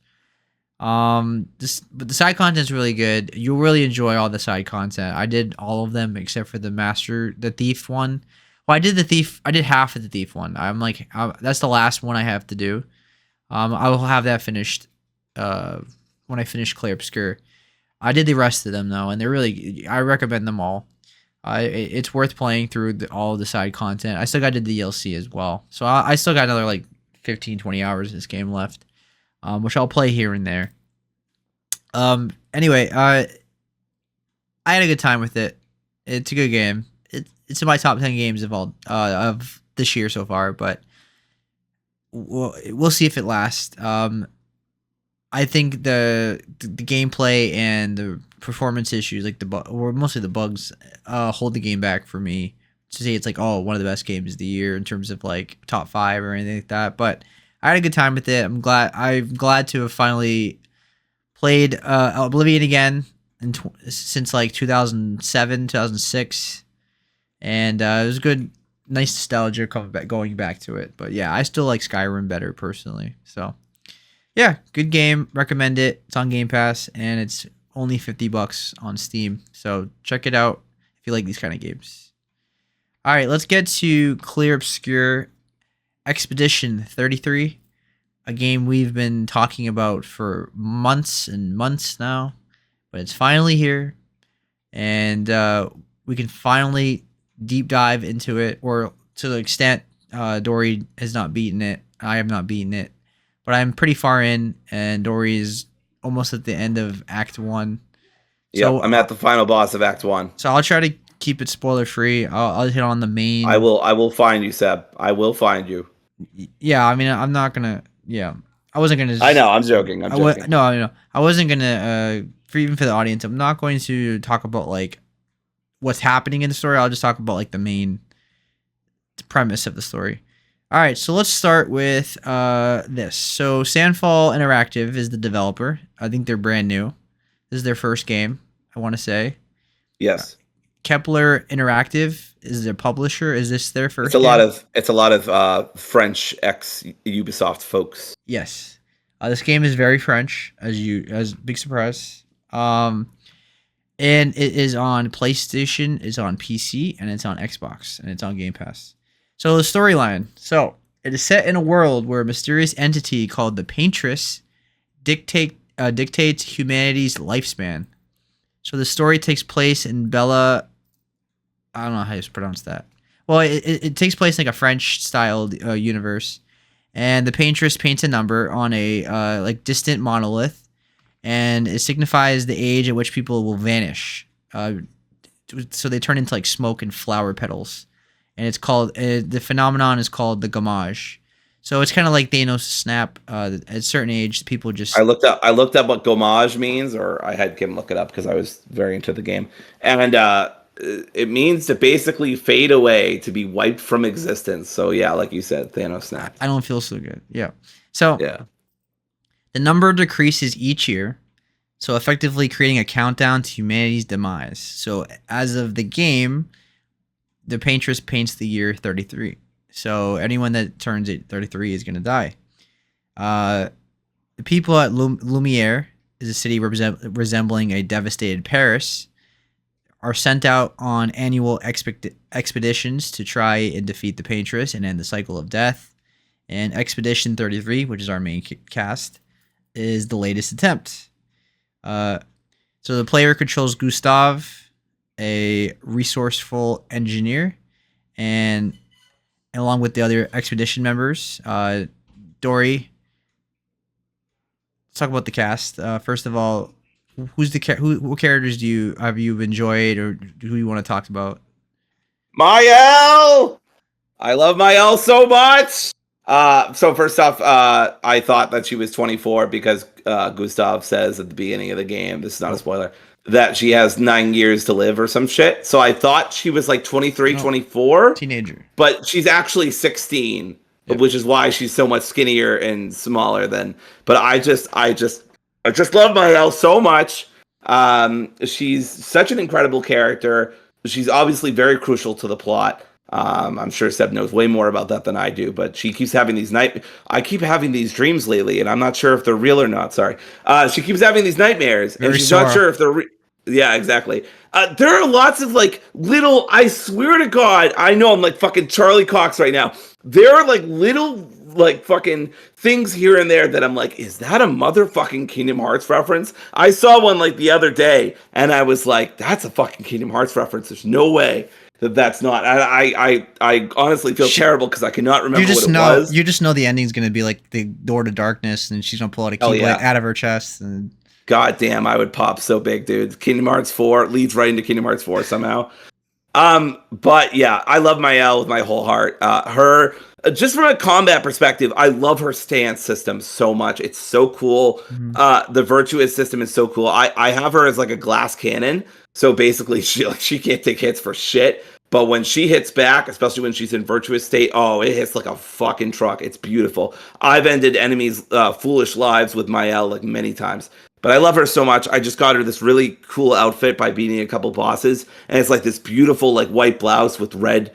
But the side content's really good. You'll really enjoy all the side content. I did all of them except for the thief one. Well, I did half of the thief one. That's the last one I have to do. I will have that finished when I finish Clair Obscur. I did the rest of them though, and I recommend them all. It's worth playing through all of the side content. I still got to do the DLC as well, so I still got another like 15, 20 hours in this game left, which I'll play here and there. Anyway, I had a good time with it. It's a good game. It's in my top 10 games of this year so far, but we'll see if it lasts. I think the gameplay and the performance issues, like or mostly the bugs, hold the game back for me to say it's like, oh, one of the best games of the year in terms of like top 5 or anything like that. But I had a good time with it. I'm glad to have finally played Oblivion again since like 2007, 2006, and it was good, nice nostalgia going back to it. But yeah, I still like Skyrim better personally. So yeah, good game. Recommend it. It's on Game Pass, and it's only $50 on Steam. So check it out if you like these kind of games. All right, let's get to Clair Obscur Expedition 33, a game we've been talking about for months and months now, but it's finally here, and we can finally deep dive into it, or to the extent Dory has not beaten it, I have not beaten it, but I'm pretty far in, and Dory is almost at the end of Act 1. Yep, So I'm at the final boss of Act 1. So I'll try to keep it spoiler free. I'll hit on the main. I will find you, Seb. I will find you. Yeah, I mean, I'm not gonna. Yeah, I wasn't gonna. I know. I'm joking. I'm joking. No, I wasn't gonna. Even for the audience, I'm not going to talk about like what's happening in the story. I'll just talk about like the main premise of the story. All right, so let's start with this. So Sandfall Interactive is the developer. I think they're brand new. This is their first game, I want to say. Yes. Kepler Interactive is their publisher. Is this their first game? It's a lot of French ex Ubisoft folks. Yes. This game is very French, as big surprise. And it is on PlayStation, it's on PC, and it's on Xbox, and it's on Game Pass. So the storyline. So it is set in a world where a mysterious entity called the Paintress dictates humanity's lifespan. So the story takes place in Bella. I don't know how you pronounce that. Well, it takes place in like a French-styled universe, and the Paintress paints a number on a like distant monolith, and it signifies the age at which people will vanish. So they turn into like smoke and flower petals, and it's called the phenomenon is called the gamage. So it's kind of like Thanos' snap. At a certain age, people just. I looked up what gamage means, or I had Kim look it up because I was very into the game, and it means to basically fade away, to be wiped from existence. So yeah, like you said, Thanos snap. I don't feel so good. Yeah. So yeah, the number decreases each year, so effectively creating a countdown to humanity's demise. So as of the game, the Paintress paints the year 33. So anyone that turns it 33 is going to die. The people at Lumiere, is a city resembling a devastated Paris, are sent out on annual expeditions to try and defeat the Paintress and end the cycle of death. And Expedition 33, which is our main cast, is the latest attempt. So the player controls Gustave, a resourceful engineer, and along with the other expedition members, Dory. Let's talk about the cast. First of all, what characters have you enjoyed, or who you want to talk about? Mael! I love Mael so much. So first off, I thought that she was 24 because Gustav says at the beginning of the game, this is not a spoiler, that she has 9 years to live or some shit. So I thought she was like 23, 24. Teenager. But she's actually 16, yep. Which is why she's so much skinnier and smaller than. But I just love Mael so much. She's such an incredible character. She's obviously very crucial to the plot. I'm sure Seb knows way more about that than I do, but she keeps having these I keep having these dreams lately, and I'm not sure if they're real or not. Sorry. She keeps having these nightmares, and she's not sure if they're yeah, exactly. There are lots of like little, I swear to God, I know I'm like fucking Charlie Cox right now. There are like little like fucking things here and there that I'm like, is that a motherfucking Kingdom Hearts reference? I saw one like the other day, and I was like, that's a fucking Kingdom Hearts reference. There's no way that's not. I honestly feel terrible because I cannot remember what it was. You just know the ending's going to be like the door to darkness, and she's going to pull out a key out of her chest. And God damn, I would pop so big, dude. Kingdom Hearts 4 leads right into Kingdom Hearts 4 somehow. But yeah, I love Mael with my whole heart. Her, just from a combat perspective, I love her stance system so much. It's so cool. Mm-hmm. The virtuous system is so cool. I have her as like a glass cannon. So basically she can't take hits for shit. But when she hits back, especially when she's in virtuous state, oh, it hits like a fucking truck. It's beautiful. I've ended enemies' foolish lives with Mael like many times. But I love her so much. I just got her this really cool outfit by beating a couple bosses. And it's like this beautiful like white blouse with red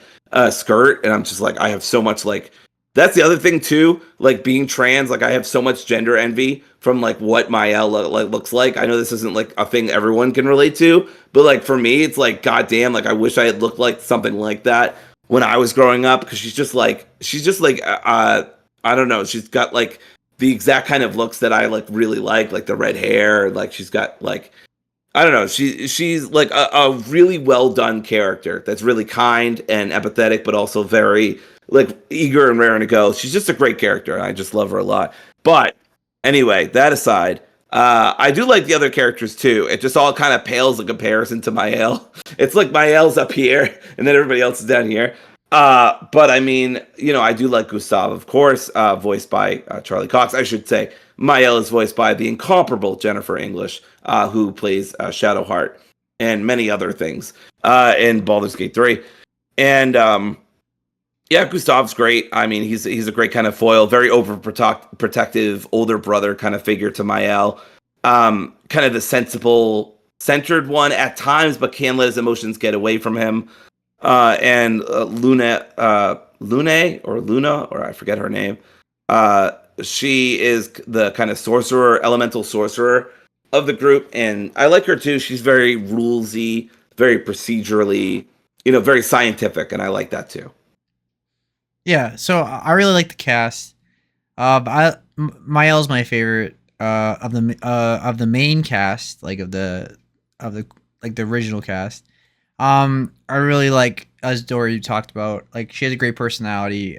skirt. And I'm just like, I have so much like That's the other thing too, like being trans, like I have so much gender envy from like what Mael looks like. I know this isn't like a thing everyone can relate to, but like for me, it's like goddamn, like I wish I had looked like something like that when I was growing up because I don't know, she's got like the exact kind of looks that I like really like the red hair, like she's got like I don't know. She's like a really well done character that's really kind and empathetic, but also very like eager and raring to go. She's just a great character. I just love her a lot. But anyway, that aside, I do like the other characters too. It just all kind of pales in comparison to Mael. It's like Mael's up here, and then everybody else is down here. But I mean, you know, I do like Gustav, of course, voiced by Charlie Cox. I should say Mael is voiced by the incomparable Jennifer English, who plays Shadowheart and many other things in Baldur's Gate 3. And yeah, Gustav's great. I mean, he's a great kind of foil, very overprotective older brother kind of figure to Mael. Kind of the sensible, centered one at times, but can let his emotions get away from him. And Lune or Luna, or I forget her name. She is the kind of sorcerer, elemental sorcerer of the group, and I like her too. She's very rulesy, very procedurally, you know, very scientific, and I like that too. Yeah, so I really like the cast. Mael's my favorite of the main cast, like of the like the original cast. I really like, as Dory talked about, like she has a great personality.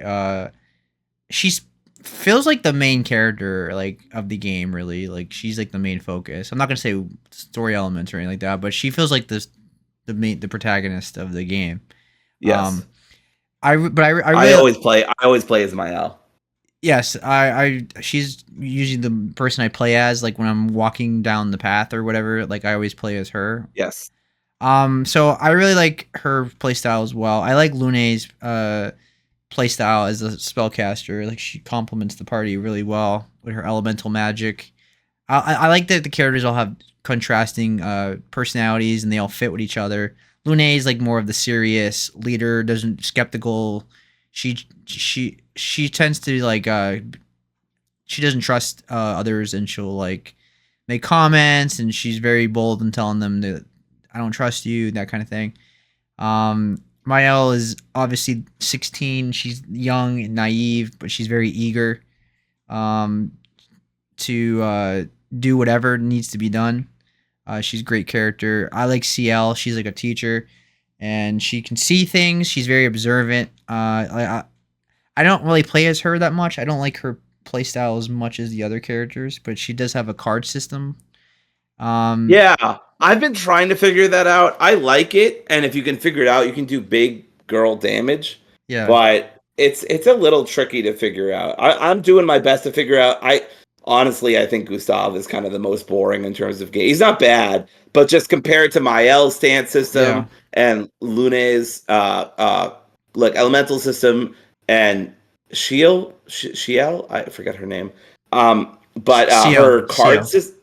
She's feels like the main character like of the game, really. Like she's like the main focus. I'm not gonna say story elements or anything like that, but she feels like the protagonist of the game. Yes, Um, I I really always play. I always play as Mael. yes, she's usually the person I play as, like when I'm walking down the path or whatever, like I always play as her. Yes, So I really like her playstyle as well. I like Lune's playstyle as a spellcaster. Like she complements the party really well with her elemental magic. I like that the characters all have contrasting personalities and they all fit with each other. Lune is like more of the serious leader, doesn't skeptical. She tends to like she doesn't trust others, and she'll like make comments, and she's very bold in telling them that I don't trust you, that kind of thing. Mael is obviously 16. She's young and naive, but she's very eager um, to do whatever needs to be done. She's a great character. I like CL. She's like a teacher, and she can see things. She's very observant. I don't really play as her that much. I don't like her playstyle as much as the other characters, but she does have a card system. Um, yeah. I've been trying to figure that out. I like it, and if you can figure it out, you can do big girl damage. yeah, But it's a little tricky to figure out. I'm doing my best to figure out. I honestly, I think Gustav is kind of the most boring in terms of game. He's not bad, but just compared to Mael's stance yeah. system and Lune's like elemental system and Shiel, I forget her name. But CL, her card CL. system.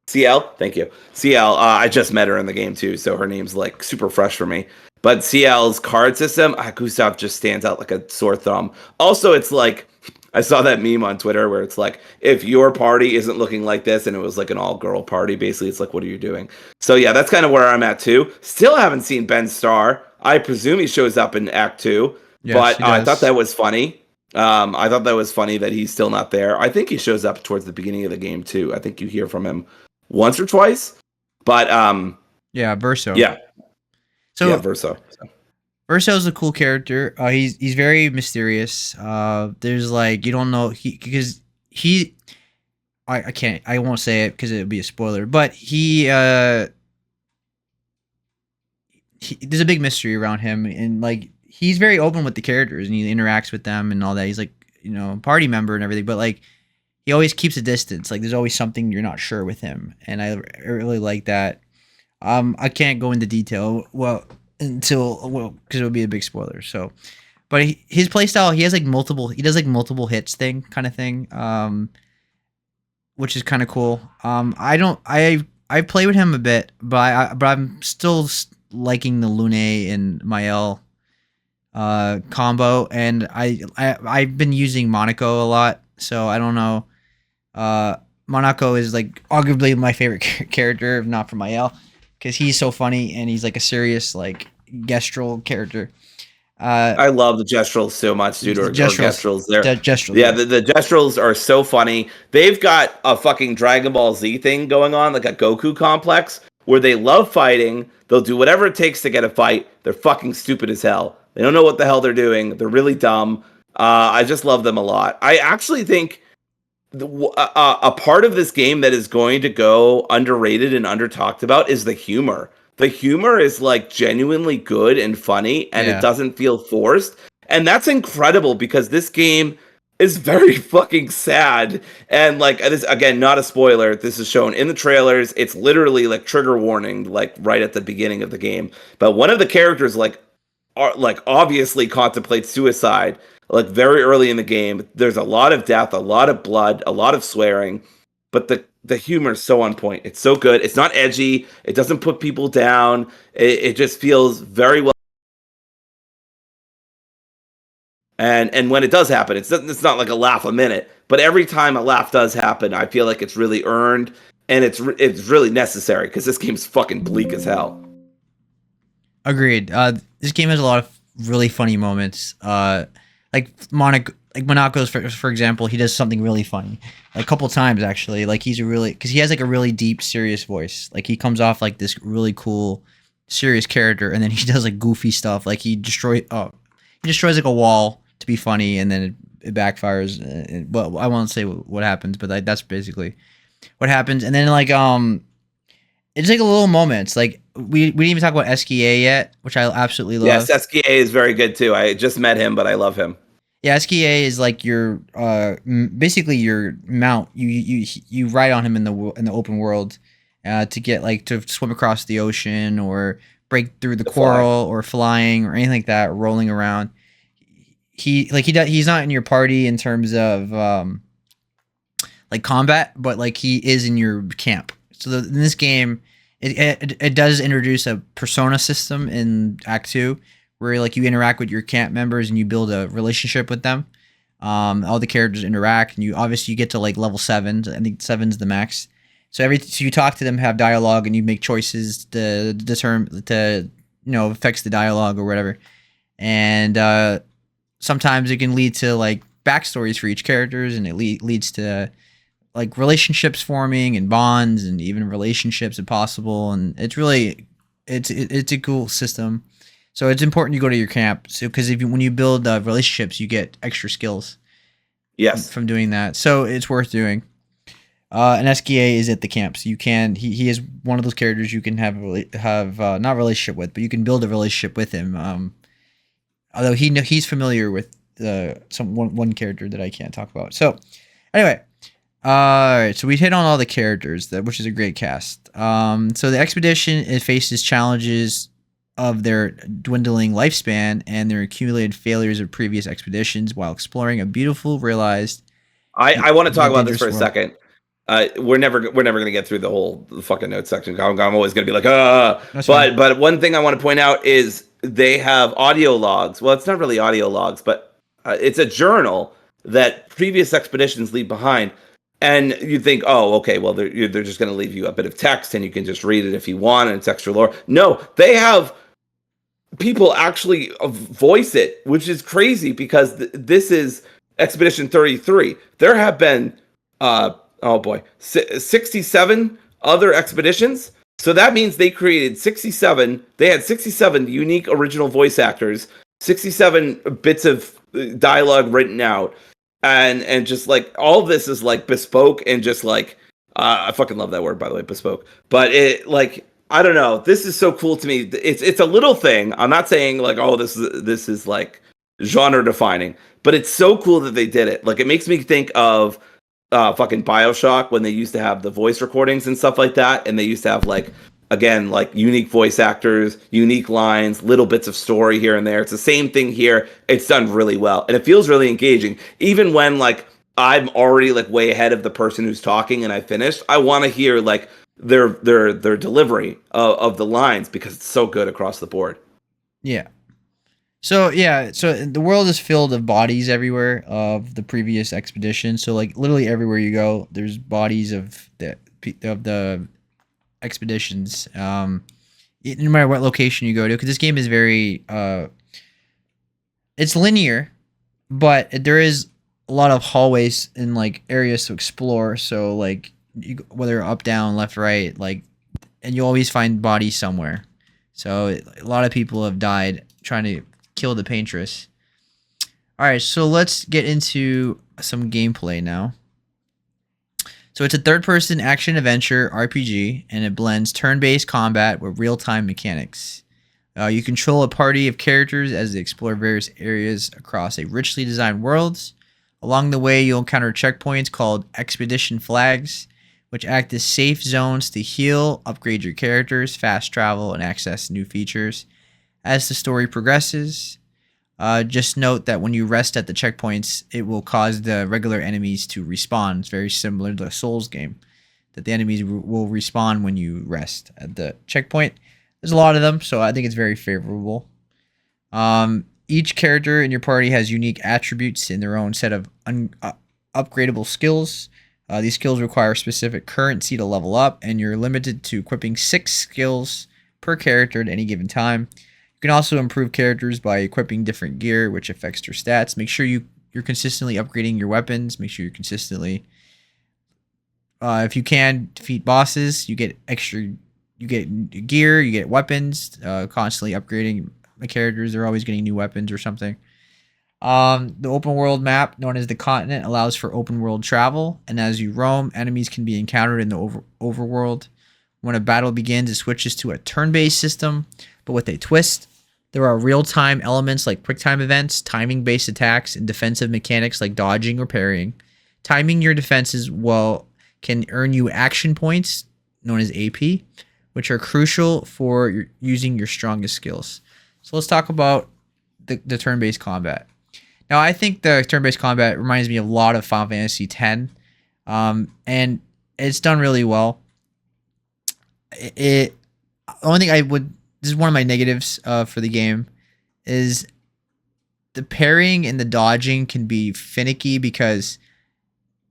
CL, thank you. CL, I just met her in the game too, so her name's like super fresh for me. But CL's card system, Gustav just stands out like a sore thumb. Also, it's like I saw that meme on Twitter where it's like, if your party isn't looking like this, and it was like an all-girl party, basically, it's like, what are you doing? So yeah, that's kind of where I'm at too. Still haven't seen Ben Starr. I presume he shows up in Act 2, Yes, but he I thought does. that was funny. I thought that was funny that he's still not there. I think he shows up towards the beginning of the game too. I think you hear from him once or twice, but Yeah, Verso. yeah, yeah, So Verso. Verso's a cool character. He's very mysterious. There's like you don't know because he I can't I won't say it because it would be a spoiler. But there's a big mystery around him, and like he's very open with the characters and he interacts with them and all that. He's like party member and everything, but like he always keeps a distance. Like there's always something you're not sure with him, and I really like that. I can't go into detail because it would be a big spoiler. So, but his playstyle, he has like multiple. He does like multiple hits thing kind of thing, which is kind of cool. I don't. I play with him a bit, but I'm still liking the Lune and Mael combo, and I've been using Monaco a lot, so I don't know. Uh, Monaco is like arguably my favorite character, if not from Mael, because he's so funny and he's like a serious like gestural character. Uh, I love the gestrals so much, dude, the or gestural, gestrals. They're gestural, yeah, yeah. the gestrals are so funny. They've got a fucking Dragon Ball Z thing going on, like a Goku complex, where they love fighting. They'll do whatever it takes to get a fight. They're fucking stupid as hell. They don't know what the hell they're doing. They're really dumb. I just love them a lot. I actually think a part of this game that is going to go underrated and under talked about is the humor. The humor is like genuinely good and funny, and it Yeah. doesn't feel forced. And that's incredible because this game is very fucking sad. And like this again, not a spoiler. This is shown in the trailers. It's literally like trigger warning, like right at the beginning of the game. But one of the characters like obviously contemplates suicide like very early in the game. There's a lot of death, a lot of blood, a lot of swearing, but the humor is so on point. It's so good. It's not edgy. It doesn't put people down. It just feels very well. And when it does happen, it's not like a laugh a minute, but every time a laugh does happen, I feel like it's really earned and it's really necessary because this game's fucking bleak as hell. Agreed. This game has a lot of really funny moments. Monaco's for example, he does something really funny, like a couple times actually. Like he's a really because he has like a really deep, serious voice. Like he comes off like this really cool, serious character, and then he does like goofy stuff. Like he destroys like a wall to be funny, and then it backfires. Well, I won't say what happens, but like, that's basically what happens. And then it's like a little moments. Like we didn't even talk about SKA yet, which I absolutely love. Yes, SKA is very good too. I just met him, but I love him. Yeah, SKA is like your basically your mount. You ride on him in the open world to get like to swim across the ocean or break through the The fly. coral or flying or anything like that, or rolling around. He's not in your party in terms of like combat, but like he is in your camp. So in this game, it does introduce a persona system in Act Two, where like you interact with your camp members and you build a relationship with them. All the characters interact, and you obviously you get to like level 7. I think 7's the max. So you talk to them, have dialogue, and you make choices to determine to affects the dialogue or whatever. And sometimes it can lead to like backstories for each characters, and it leads to like relationships forming and bonds and even relationships if possible. And it's a cool system. So it's important you go to your camp, so because when you build relationships, you get extra skills Yes. from doing that. So it's worth doing. And SKA is at the camp, so you can he is one of those characters you can have not a relationship with, but you can build a relationship with him. Although he's familiar with one character that I can't talk about. So anyway, all right. So we hit on all the characters, which is a great cast. So the expedition it faces challenges of their dwindling lifespan and their accumulated failures of previous expeditions while exploring a beautiful, realized, I want to talk yet about this dangerous for a world. second. We're never gonna get through the whole fucking notes section. I'm always gonna be like, That's fine. but one thing I want to point out is they have audio logs. Well, it's not really audio logs, but it's a journal that previous expeditions leave behind. And you think, oh, okay, well, they're just going to leave you a bit of text, and you can just read it if you want, and it's extra lore. No, they have people actually voice it, which is crazy because this is Expedition 33. There have been, oh boy, 67 other expeditions. So that means they created 67. They had 67 unique original voice actors, 67 bits of dialogue written out, and just like all of this is like bespoke and just like I fucking love that word, by the way, bespoke. But it like I don't know. This is so cool to me. It's a little thing. I'm not saying like, oh, this is like genre defining, but it's so cool that they did it. Like it makes me think of fucking BioShock when they used to have the voice recordings and stuff like that, and they used to have like again like unique voice actors, unique lines, little bits of story here and there. It's the same thing here. It's done really well, and it feels really engaging, even when like I'm already like way ahead of the person who's talking and I finished. I want to hear like their delivery of the lines because it's so good across the board. Yeah. So yeah, so the world is filled of bodies everywhere of the previous expedition. So like literally everywhere you go, there's bodies of the expeditions. No matter what location you go to, because this game is very it's linear, but there is a lot of hallways and like areas to explore. So like whether up, down, left, right, like, and you always find bodies somewhere. So a lot of people have died trying to kill the paintress. All right, so let's get into some gameplay now. So it's a third-person action adventure RPG, and it blends turn-based combat with real-time mechanics. You control a party of characters as they explore various areas across a richly designed world. Along the way, you'll encounter checkpoints called expedition flags, which act as safe zones to heal, upgrade your characters, fast travel, and access new features. As the story progresses, just note that when you rest at the checkpoints, it will cause the regular enemies to respawn. It's very similar to the Souls game, that the enemies will respawn when you rest at the checkpoint. There's a lot of them, so I think it's very favorable. Each character in your party has unique attributes in their own set of upgradable skills. These skills require specific currency to level up, and you're limited to equipping 6 skills per character at any given time. You can also improve characters by equipping different gear, which affects their stats. Make sure you're consistently upgrading your weapons. Make sure you're consistently, if you can, defeat bosses. You get extra, you get gear, you get weapons. Constantly upgrading the characters. They're always getting new weapons or something. The open world map, known as the continent, allows for open world travel, and as you roam, enemies can be encountered in the overworld. When a battle begins, it switches to a turn-based system, but with a twist. There are real-time elements like quick-time events, timing-based attacks, and defensive mechanics like dodging or parrying. Timing your defenses can earn you action points, known as AP, which are crucial for using your strongest skills. So let's talk about the turn-based combat. Now, I think the turn-based combat reminds me a lot of Final Fantasy X, and it's done really well. The only thing this is one of my negatives for the game, is the parrying and the dodging can be finicky because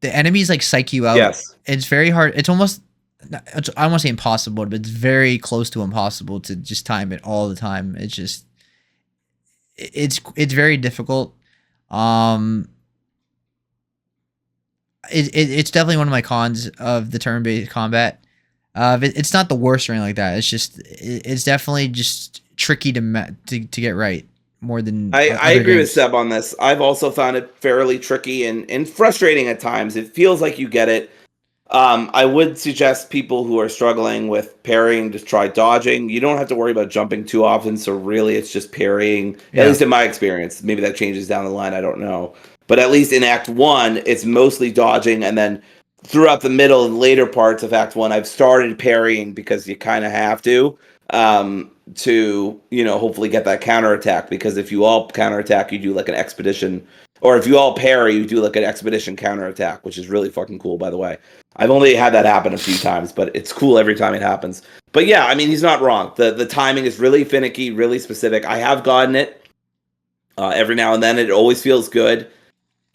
the enemies like psych you out. Yes. It's very hard. It's almost, I don't want to say impossible, but it's very close to impossible to just time it all the time. It's just, it's very difficult. It's definitely one of my cons of the turn-based combat. It's not the worst or anything like that. It's just it's definitely just tricky to get right more than I other agree with games. Seb on this. I've also found it fairly tricky and frustrating at times. It feels like you get it. I would suggest people who are struggling with parrying to try dodging. You don't have to worry about jumping too often, so really it's just parrying, at Yeah. least in my experience. Maybe that changes down the line, I don't know. But at least in Act 1, it's mostly dodging, and then throughout the middle and later parts of Act 1, I've started parrying because you kind of have to, hopefully get that counterattack, because if you all counterattack, you do like an expedition, or if you all parry, you do like an expedition counterattack, which is really fucking cool, by the way. I've only had that happen a few times, but it's cool every time it happens. But yeah, I mean, he's not wrong. The timing is really finicky, really specific. I have gotten it every now and then. It always feels good.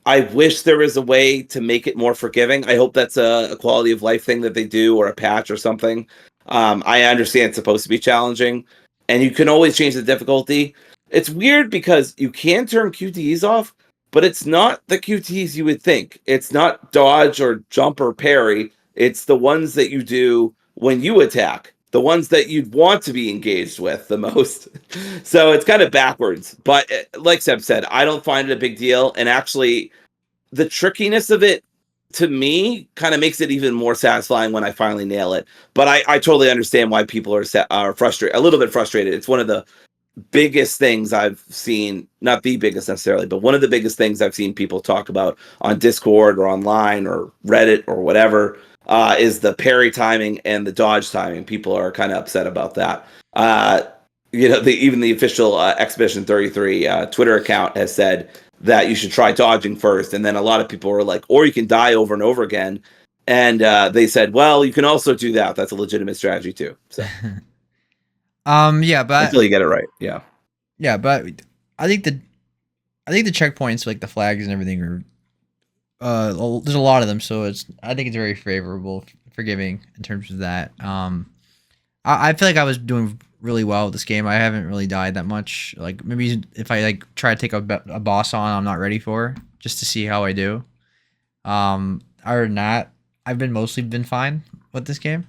I wish there was a way to make it more forgiving. I hope that's a quality of life thing that they do, or a patch or something. I understand it's supposed to be challenging, and you can always change the difficulty. It's weird because you can turn QTEs off, but it's not the QTEs you would think. It's not dodge or jump or parry. It's the ones that you do when you attack, the ones that you'd want to be engaged with the most. So it's kind of backwards. But like Seb said, I don't find it a big deal. And actually, the trickiness of it, to me, kind of makes it even more satisfying when I finally nail it. But I totally understand why people are frustrated, a little bit frustrated. It's one of the biggest things I've seen, not the biggest necessarily, but one of the biggest things I've seen people talk about on Discord or online or Reddit or whatever, is the parry timing and the dodge timing. People are kind of upset about that. Even the official Expedition 33 Twitter account has said that you should try dodging first, and then a lot of people were like, or you can die over and over again. And they said, well, you can also do that. That's a legitimate strategy too. So Yeah, but until you get it right, yeah. yeah, but I think the I think the checkpoints, like the flags and everything, are there's a lot of them, so I think it's very favorable, forgiving in terms of that. I feel like I was doing really well with this game. I haven't really died that much. Like maybe if I like try to take a boss on, I'm not ready for just to see how I do. Other than that, I've mostly been fine with this game.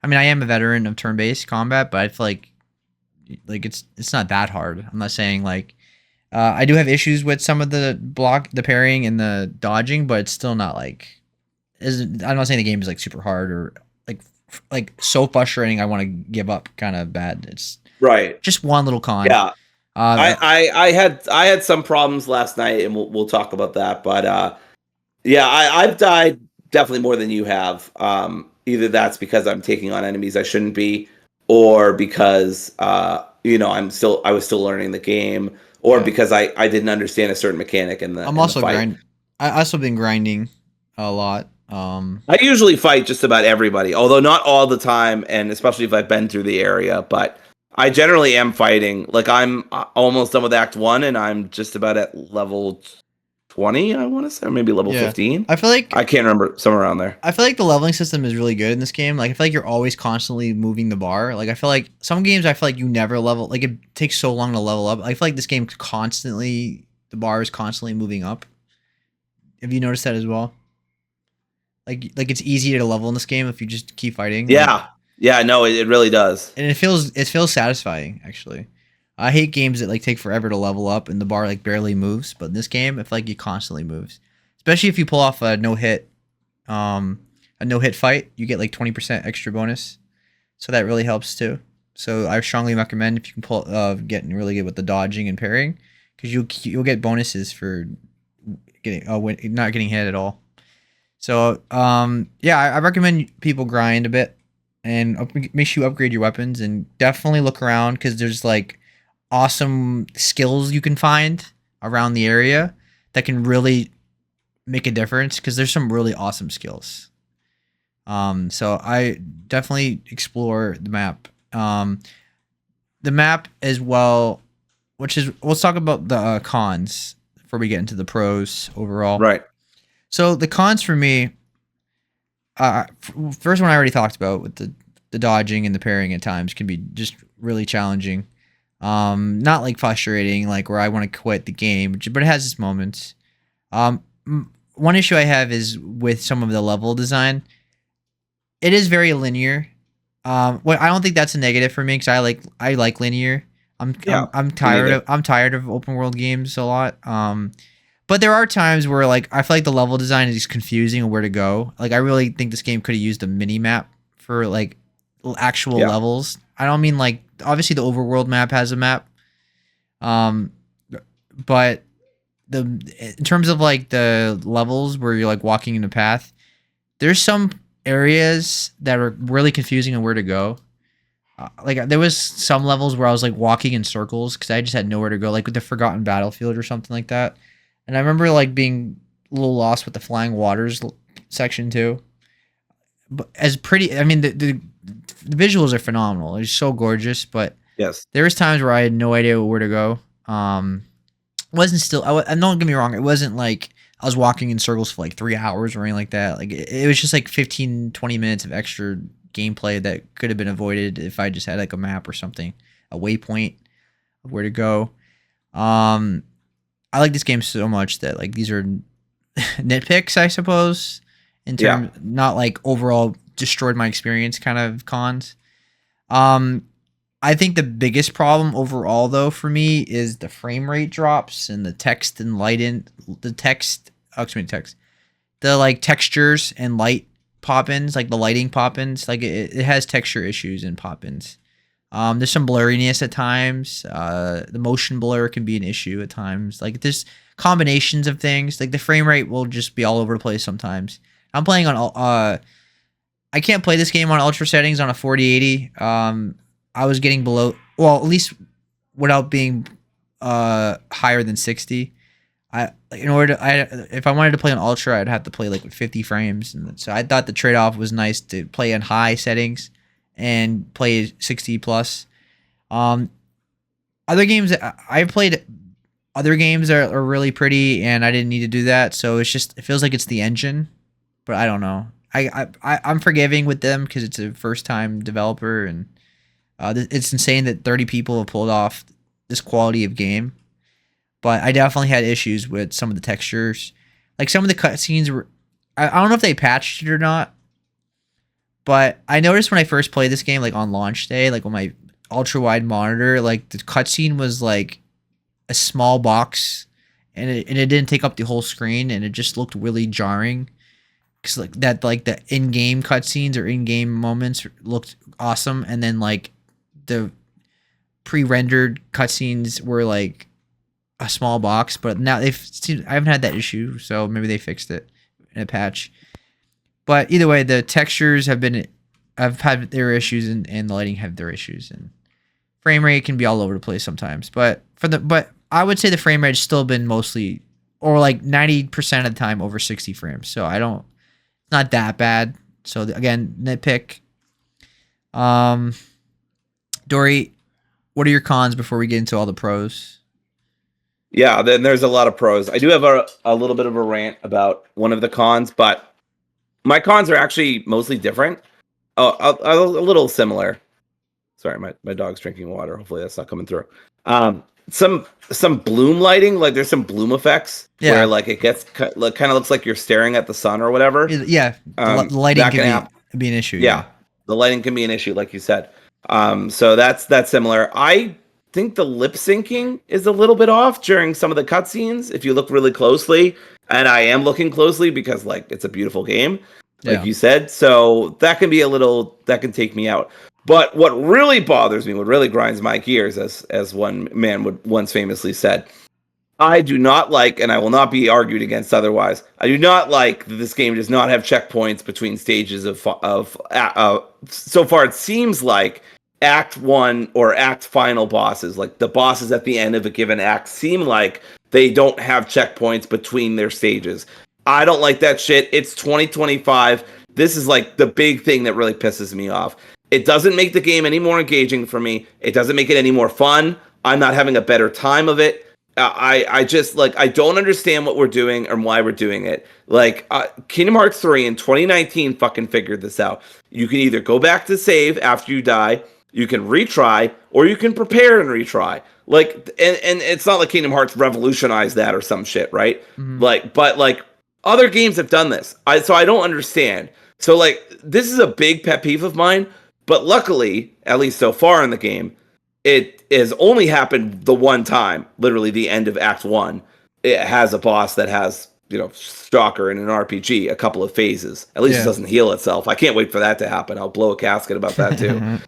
I mean, I am a veteran of turn-based combat, but I feel like it's not that hard. I'm not saying like I do have issues with some of the parrying and the dodging, but it's still not like I'm not saying the game is like super hard or like so frustrating I want to give up kind of bad. It's Right. just one little con. Yeah. Uh, I had some problems last night, and we'll talk about that. But yeah, I've died definitely more than you have. Either that's because I'm taking on enemies I shouldn't be, or because I was still learning the game, or yeah, because I didn't understand a certain mechanic I'm in the also fight. I also been grinding a lot. I usually fight just about everybody, although not all the time, and especially if I've been through the area. But I generally am fighting. Like I'm almost done with Act One, and I'm just about at level 20. I want to say, or maybe level Yeah, 15. I feel like I can't remember, somewhere around there. I feel like the leveling system is really good in this game. Like I feel like you're always constantly moving the bar. Like I feel like some games I feel like you never level. Like it takes so long to level up. I feel like this game constantly the bar is constantly moving up. Have you noticed that as well? Like it's easier to level in this game if you just keep fighting. Like Yeah, yeah, no, it really does. and it feels satisfying actually. I hate games that like take forever to level up and the bar like barely moves. But in this game, I feel like it constantly moves. Especially if you pull off um, a no hit fight, you get like 20% extra bonus. So that really helps too. So I strongly recommend if you can pull getting really good with the dodging and parrying, because you'll get bonuses for getting not getting hit at all. So yeah, I recommend people grind a bit and make sure you upgrade your weapons and definitely look around because there's like awesome skills you can find around the area that can really make a difference because there's some really awesome skills. So I definitely explore the map. The map as well, which is let's talk about the cons before we get into the pros overall. Right. So the cons for me, first one I already talked about with the dodging and the parrying at times can be just really challenging. Not like frustrating, like where I want to quit the game, but it has its moments. One issue I have is with some of the level design. It is very linear. Well, I don't think that's a negative for me because I like linear. Yeah, I'm me tired neither. of open world games a lot. But there are times where like I feel like the level design is confusing on where to go. Like I really think this game could have used a mini map for like actual Yeah, levels. I don't mean like obviously the overworld map has a map. Um, but the in terms of like the levels where you're like walking in a path, there's some areas that are really confusing on where to go. Like there was some levels where I was like walking in circles because I just had nowhere to go, like with the Forgotten Battlefield or something like that. And I remember like being a little lost with the Flying Waters section too. But as pretty, I mean the visuals are phenomenal. It's so gorgeous, but yes. there was times where I had no idea where to go. Wasn't still. And don't get me wrong. It wasn't like I was walking in circles for like 3 hours or anything like that. Like it was just like 15, 20 minutes of extra gameplay that could have been avoided if I just had like a map or something, a waypoint of where to go. Um, I like this game so much that like these are nitpicks, I suppose, in Yeah, terms not like overall destroyed my experience kind of cons. Um, I think the biggest problem overall, though, for me is the frame rate drops and the text and light in the text. Oh, excuse me, text. The like textures and light pop-ins, like the lighting pop-ins, like it has texture issues and pop-ins. There's some blurriness at times. The motion blur can be an issue at times. Like there's combinations of things. Like the frame rate will just be all over the place sometimes. I'm playing on I can't play this game on ultra settings on a 4080. I was getting below, well, at least without being higher than 60. In order to, if I wanted to play on ultra, I'd have to play like with 50 frames, and so I thought the trade off was nice to play in high settings and play 60 plus. Um, Other games that I played other games are really pretty, and I didn't need to do that. So it feels like it's the engine, but I don't know. I'm forgiving with them because it's a first time developer, and it's insane that 30 people have pulled off this quality of game. But I definitely had issues with some of the textures, like some of the cutscenes were. I don't know if they patched it or not, but I noticed when I first played this game, like on launch day, like on my ultra wide monitor, like the cutscene was like a small box, and it didn't take up the whole screen, and it just looked really jarring. Cause like the in game cutscenes or in game moments looked awesome, and then like the pre rendered cutscenes were like a small box. But now I haven't had that issue, so maybe they fixed it in a patch. But either way, the textures have had their issues, and the lighting have their issues, and frame rate can be all over the place sometimes. But I would say the frame rate has still been mostly, or like 90% of the time, over 60 frames. So not that bad. So again, nitpick. Dory, what are your cons before we get into all the pros? Yeah, then there's a lot of pros. I do have a little bit of a rant about one of the cons, but my cons are actually mostly different. Oh, a little similar. Sorry, my dog's drinking water. Hopefully that's not coming through. Some bloom lighting, like there's some bloom effects where like it gets kind of looks like you're staring at the sun or whatever. Yeah, the lighting can be an issue. Yeah, the lighting can be an issue, like you said. So that's similar. I think the lip syncing is a little bit off during some of the cutscenes if you look really closely, and I am looking closely because like it's a beautiful game, like you said. So that can can take me out. But what really bothers me, what really grinds my gears, as one man would once famously said, I do not like, and I will not be argued against otherwise, I do not like that this game does not have checkpoints between stages of so far it seems like Act 1 or Act final bosses, like the bosses at the end of a given act, seem like they don't have checkpoints between their stages. I don't like that shit. It's 2025. This is like the big thing that really pisses me off. It doesn't make the game any more engaging for me. It doesn't make it any more fun. I'm not having a better time of it. I just like, I don't understand what we're doing and why we're doing it. Like Kingdom Hearts 3 in 2019 fucking figured this out. You can either go back to save after you die, you can retry, or you can prepare and retry. Like, and it's not like Kingdom Hearts revolutionized that or some shit, right? Mm-hmm. But other games have done this. So I don't understand. So like, this is a big pet peeve of mine. But luckily, at least so far in the game, it has only happened the one time, literally the end of Act 1. It has a boss that has, Stalker in an RPG, a couple of phases. At least it doesn't heal itself. I can't wait for that to happen. I'll blow a casket about that too.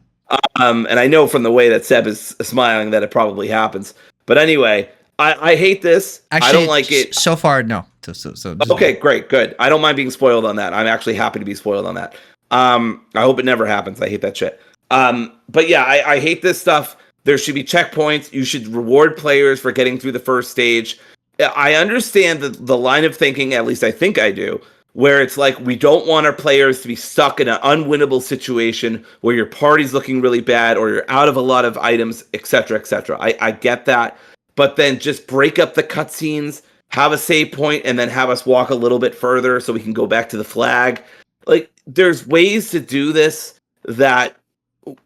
And I know from the way that Seb is smiling that it probably happens. But anyway, I hate this. Actually, I don't like it. So far, no. Okay, great, good. I don't mind being spoiled on that. I'm actually happy to be spoiled on that. I hope it never happens. I hate that shit. But yeah, I hate this stuff. There should be checkpoints. You should reward players for getting through the first stage. I understand the line of thinking, at least I think I do, where it's like we don't want our players to be stuck in an unwinnable situation where your party's looking really bad or you're out of a lot of items, etc., etc. I get that. But then just break up the cutscenes, have a save point, and then have us walk a little bit further so we can go back to the flag. Like, there's ways to do this that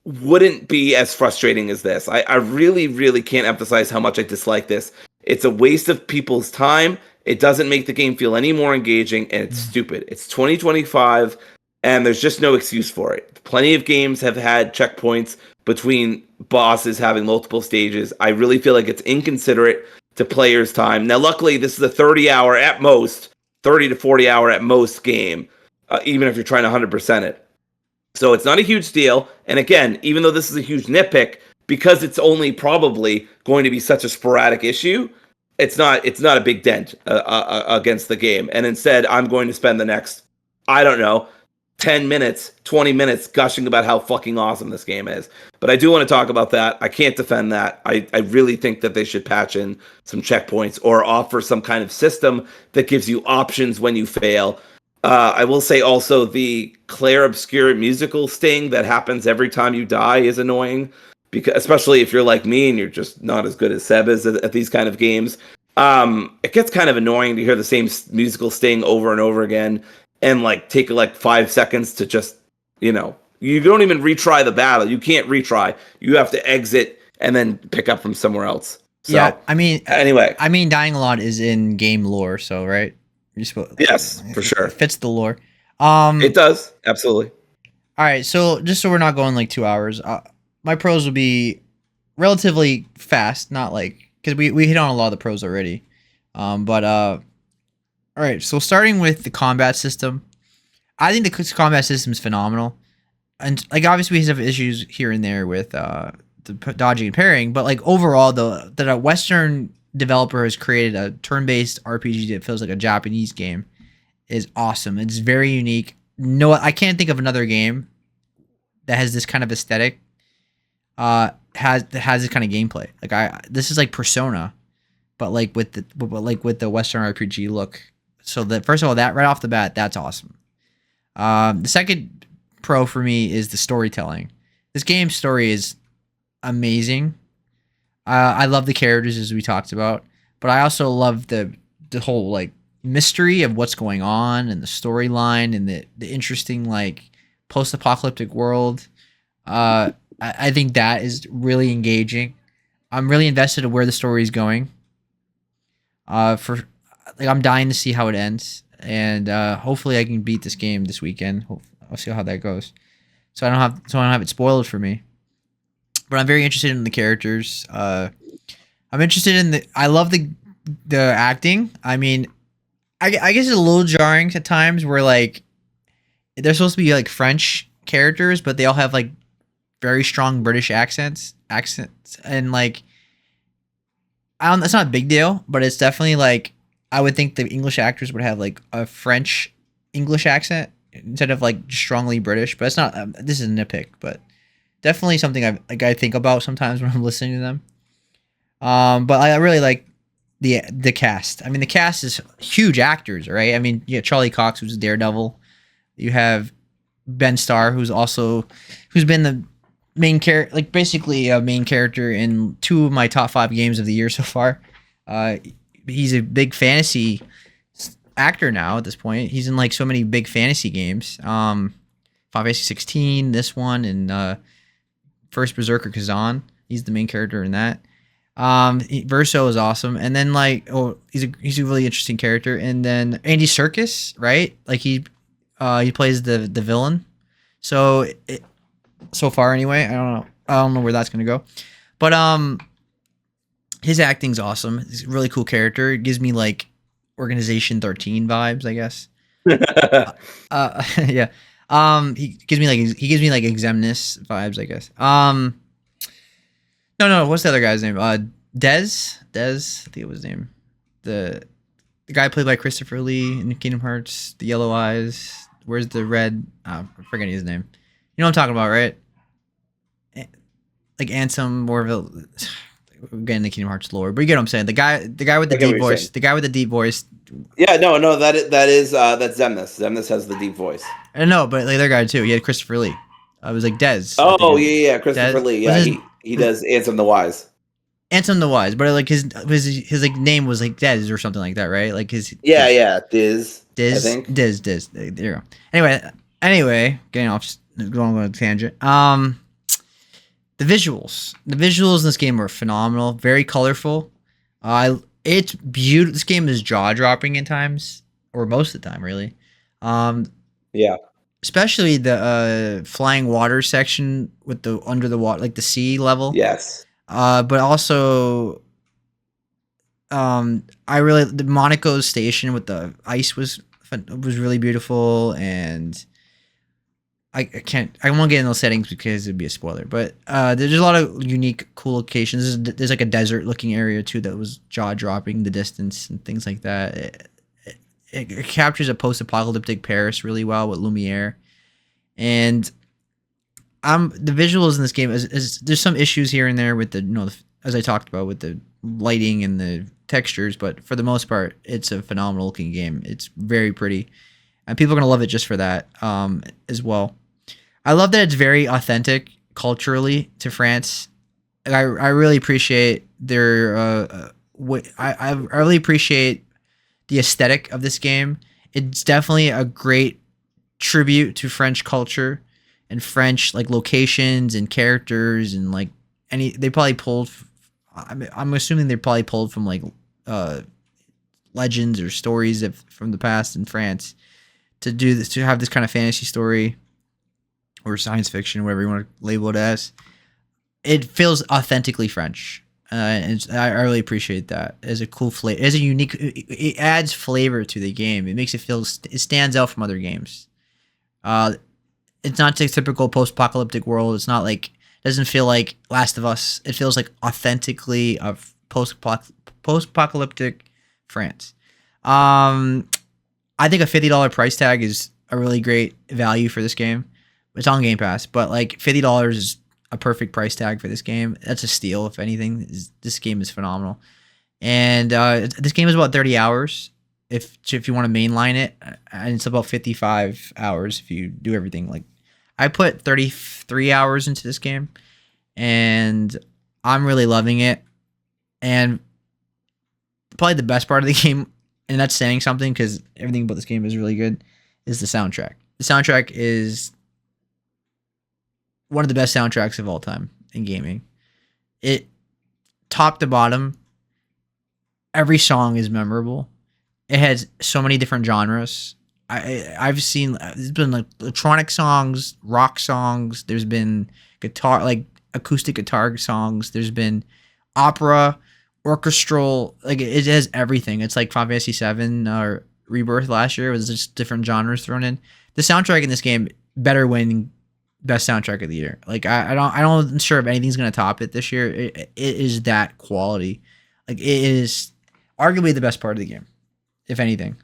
wouldn't be as frustrating as this. I really, really can't emphasize how much I dislike this. It's a waste of people's time. It doesn't make the game feel any more engaging, and it's stupid. It's 2025, and there's just no excuse for it. Plenty of games have had checkpoints between bosses having multiple stages. I really feel like it's inconsiderate to players' time. Now, luckily, this is a 30 to 40 hour at most game. Even if you're trying to 100% it. So it's not a huge deal. And again, even though this is a huge nitpick, because it's only probably going to be such a sporadic issue, it's not a big dent against the game. And instead, I'm going to spend the next, 10 minutes, 20 minutes gushing about how fucking awesome this game is. But I do want to talk about that. I can't defend that. I really think that they should patch in some checkpoints or offer some kind of system that gives you options when you fail. I will say also the Clair Obscur musical sting that happens every time you die is annoying. because especially if you're like me and you're just not as good as Seb is at these kind of games. It gets kind of annoying to hear the same musical sting over and over again, and like take like 5 seconds to just, you don't even retry the battle. You can't retry. You have to exit and then pick up from somewhere else. So, Yeah, anyway, dying a lot is in game lore, so right. Yes, for sure. It fits the lore. It does, absolutely. All right, so just so we're not going like 2 hours, my pros will be relatively fast, not like because we hit on a lot of the pros already. All right, so starting with the combat system, I think the combat system is phenomenal, and like obviously we have issues here and there with the dodging and parrying, but like overall, that a Western developer has created a turn-based RPG that feels like a Japanese game is awesome. It's very unique. No, I can't think of another game that has this kind of aesthetic. Has this kind of gameplay. This is like Persona, but like with the Western RPG look. So that first of all, that right off the bat, that's awesome. The second pro for me is the storytelling. This game's story is amazing. I love the characters as we talked about, but I also love the whole like mystery of what's going on and the storyline and the interesting like post-apocalyptic world. I think that is really engaging. I'm really invested in where the story is going. I'm dying to see how it ends, and hopefully I can beat this game this weekend. I'll see how that goes. So I don't have it spoiled for me. But I'm very interested in the characters. I'm interested in I love the acting. I mean, I guess it's a little jarring at times where like they're supposed to be like French characters, but they all have like very strong British accents, and like I don't. It's not a big deal, but it's definitely like I would think the English actors would have like a French English accent instead of like strongly British. But it's not. This is a nitpick, but definitely something I think about sometimes when I'm listening to them. But I really like the cast. I mean, the cast is huge actors, right? I mean, you have Charlie Cox, who's Daredevil. You have Ben Starr, who's been the main character, like basically a main character in 2 of my top 5 games of the year so far. He's a big fantasy actor now at this point. He's in like so many big fantasy games. Final Fantasy 16, this one, and First Berserker Kazan. He's the main character in that. Verso is awesome, and then like he's a really interesting character. And then Andy Serkis, right? Like he plays the villain. So so far anyway, I don't know where that's gonna go, but his acting's awesome. He's a really cool character. It gives me like Organization 13 vibes, I guess. Yeah. He gives me like Exemnis vibes, I guess. No, what's the other guy's name? Dez, I think it was his name. The guy played by Christopher Lee in Kingdom Hearts, the yellow eyes. Where's the red? I'm forgetting his name. You know what I'm talking about, right? Like Ansem Morville. We're getting the Kingdom Hearts lore, but you get what I'm saying. The guy with the deep voice. The guy with the deep voice. Yeah, no, that's Zemnis. Zemnis has the deep voice. I know, but the other guy too. He had Christopher Lee. I was like Dez. Oh yeah, Christopher Lee. Yeah, he does Ansem the Wise. Ansem the Wise, but like his like name was like Dez or something like that, right? Like his Diz. I think. Diz. There you go. Anyway, getting off, just going on a tangent. The visuals in this game are phenomenal, very colorful. It's beautiful. This game is jaw dropping at times, or most of the time, really. Yeah. Especially the flying water section with the under the water, like the sea level. Yes. But also, the Monaco's station with the ice was really beautiful, and I won't get in those settings because it'd be a spoiler. But there's a lot of unique, cool locations. There's like a desert-looking area too that was jaw-dropping, the distance and things like that. It captures a post-apocalyptic Paris really well with Lumiere, and the visuals in this game is there's some issues here and there with the as I talked about with the lighting and the textures, but for the most part, it's a phenomenal looking game. It's very pretty, and people are gonna love it just for that as well. I love that it's very authentic culturally to France. I really appreciate their I really appreciate the aesthetic of this game. It's definitely a great tribute to French culture and French like locations and characters and like any they probably pulled. I'm assuming they probably pulled from like uh legends or stories from the past in France to do this, to have this kind of fantasy story or science fiction, whatever you want to label it as. It feels authentically French. I really appreciate that as a cool flavor, as a unique. It adds flavor to the game. It makes it feel. It stands out from other games. Uh, it's not a typical post-apocalyptic world. It's not like it doesn't feel like Last of Us. It feels like authentically of post-apocalyptic France. I think a $50 price tag is a really great value for this game. It's on Game Pass, but like $50 is a perfect price tag for this game. That's a steal, if anything. This game is phenomenal, and this game is about 30 hours if you want to mainline it, and it's about 55 hours if you do everything. Like I put 33 hours into this game, and I'm really loving it. And probably the best part of the game, and that's saying something because everything about this game is really good, is the soundtrack. The soundtrack is one of the best soundtracks of all time in gaming. It top to bottom, every song is memorable. It has so many different genres. I've seen there's been like electronic songs, rock songs. There's been guitar, like acoustic guitar songs. There's been opera, orchestral. Like it has everything. It's like Final Fantasy VII or Rebirth last year. It was just different genres thrown in. The soundtrack in this game better win best soundtrack of the year. Like I don't sure if anything's gonna top it this year. It is that quality. Like it is arguably the best part of the game, if anything.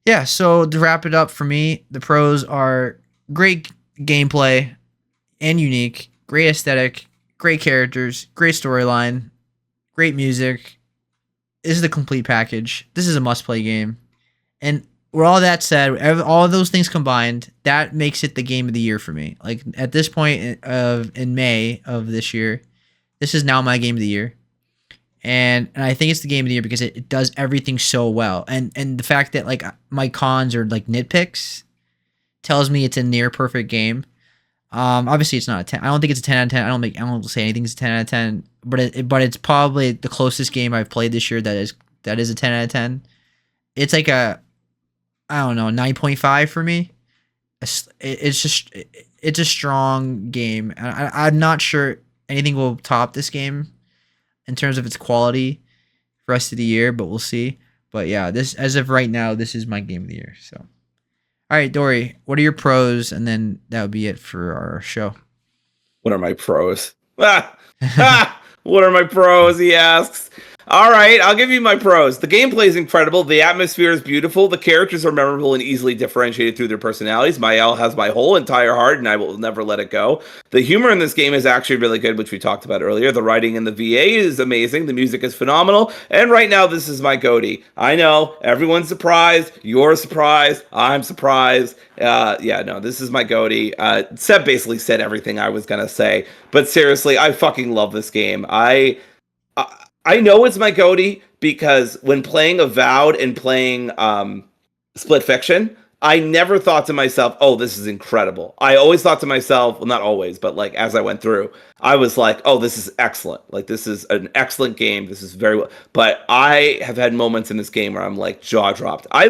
Yeah. So to wrap it up for me, the pros are great gameplay and unique, great aesthetic, great characters, great storyline, great music. This is the complete package. This is a must-play game, and with all that said, all of those things combined, that makes it the game of the year for me. Like at this point in May of this year, this is now my game of the year, and I think it's the game of the year because it does everything so well, and the fact that like my cons are like nitpicks tells me it's a near perfect game. Obviously it's not a 10. I don't think it's a 10 out of 10. I don't say anything's a 10 out of 10, but it's probably the closest game I've played this year that is a 10 out of 10. It's like a I don't know, 9.5 for me. It's a strong game. I'm not sure anything will top this game in terms of its quality for the rest of the year, but we'll see. But yeah, this as of right now, this is my game of the year. So, all right, Dory, what are your pros? And then that would be it for our show. What are my pros? What are my pros? He asks. All right, I'll give you my pros. The gameplay is incredible. The atmosphere is beautiful. The characters are memorable and easily differentiated through their personalities. Mael has my whole entire heart, and I will never let it go. The humor in this game is actually really good, which we talked about earlier. The writing in the VA is amazing. The music is phenomenal. And right now, this is my goatee. I know, everyone's surprised. You're surprised. I'm surprised. This is my goatee. Seb basically said everything I was going to say. But seriously, I fucking love this game. I know it's my goatee because when playing Avowed and playing Split Fiction, I never thought to myself, oh, this is incredible. I always thought to myself, well, not always, but like as I went through, I was like, oh, this is excellent. Like this is an excellent game. This is very well. But I have had moments in this game where I'm like jaw dropped. I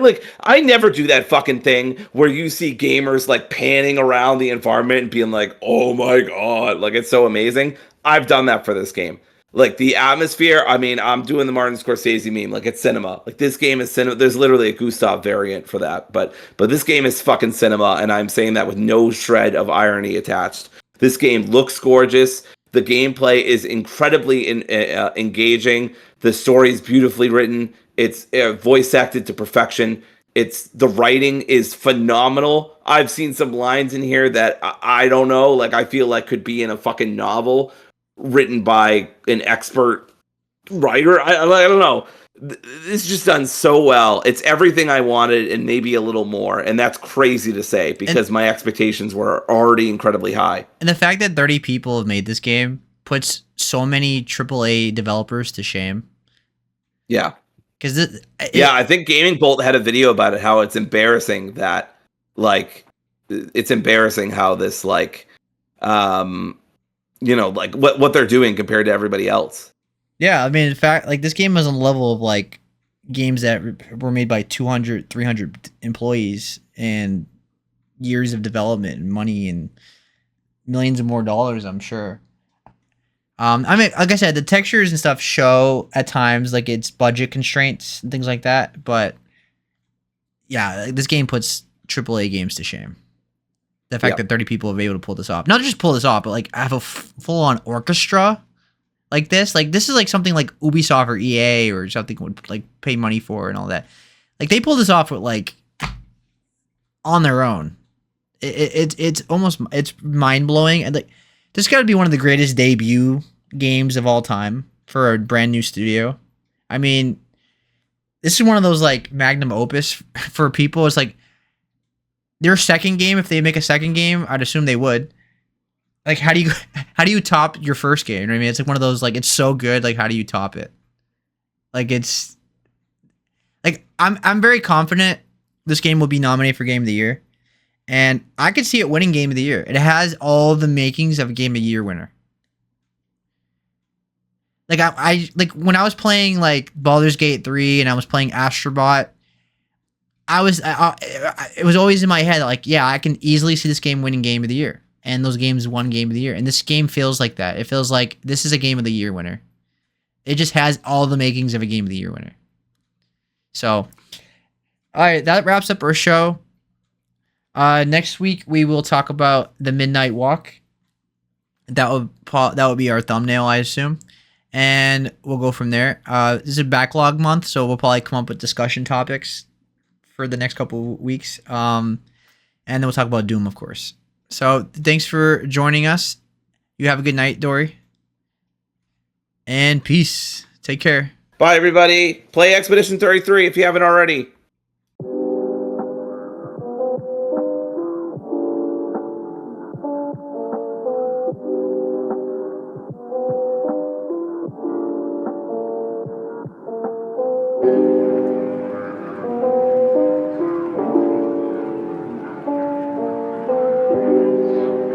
never do that fucking thing where you see gamers like panning around the environment and being like, oh my God, like it's so amazing. I've done that for this game. Like the atmosphere, I mean, I'm doing the Martin Scorsese meme. Like it's cinema. Like this game is cinema. There's literally a Gustav variant for that, but this game is fucking cinema, and I'm saying that with no shred of irony attached. This game looks gorgeous. The gameplay is incredibly engaging. The story is beautifully written. It's voice acted to perfection. The writing is phenomenal. I've seen some lines in here that I don't know. Like I feel like could be in a fucking novel written by an expert writer. I don't know. It's just done so well. It's everything I wanted and maybe a little more, and that's crazy to say because And my expectations were already incredibly high. and the fact that 30 people have made this game puts so many AAA developers to shame. Yeah. Because Yeah, I think Gaming Bolt had a video about it, how it's embarrassing that, like, it's embarrassing how this, like, like what they're doing compared to everybody else. yeah, I mean, in fact, like this game is on the level of like games that were made by 200, 300 employees and years of development and money and millions of more dollars, I'm sure. I mean, like I said, the textures and stuff show at times like it's budget constraints and things like that, but yeah, like, this game puts AAA games to shame. The fact Yeah. that 30 people have been able to pull this off, not just pull this off, but like have a full-on orchestra like this. Like this is like something like Ubisoft or EA or something would like pay money for and all that. Like they pulled this off with like on their own. It's almost it's mind blowing, and like this got to be one of the greatest debut games of all time for a brand new studio. I mean, this is one of those like magnum opus for people. It's like their second game. If they make a second game, I'd assume they would. Like, how do you top your first game? You know what I mean? It's like one of those like it's so good. Like, how do you top it? Like, it's like I'm very confident this game will be nominated for Game of the Year. And I could see it winning Game of the Year. It has all the makings of a Game of the Year winner. Like I like when I was playing like Baldur's Gate 3 and I was playing Astrobot, it was always in my head like, yeah, I can easily see this game winning Game of the Year. And those games won Game of the Year. And this game feels like that. It feels like this is a Game of the Year winner. It just has all the makings of a Game of the Year winner. So, all right, that wraps up our show. Next week we will talk about the Midnight Walk. That would be our thumbnail, I assume, and we'll go from there. This is a backlog month, so we'll probably come up with discussion topics for the next couple of weeks. And then we'll talk about Doom, of course. So thanks for joining us. You have a good night, Dory, and peace. Take care. Bye, everybody. Play Expedition 33 if you haven't already.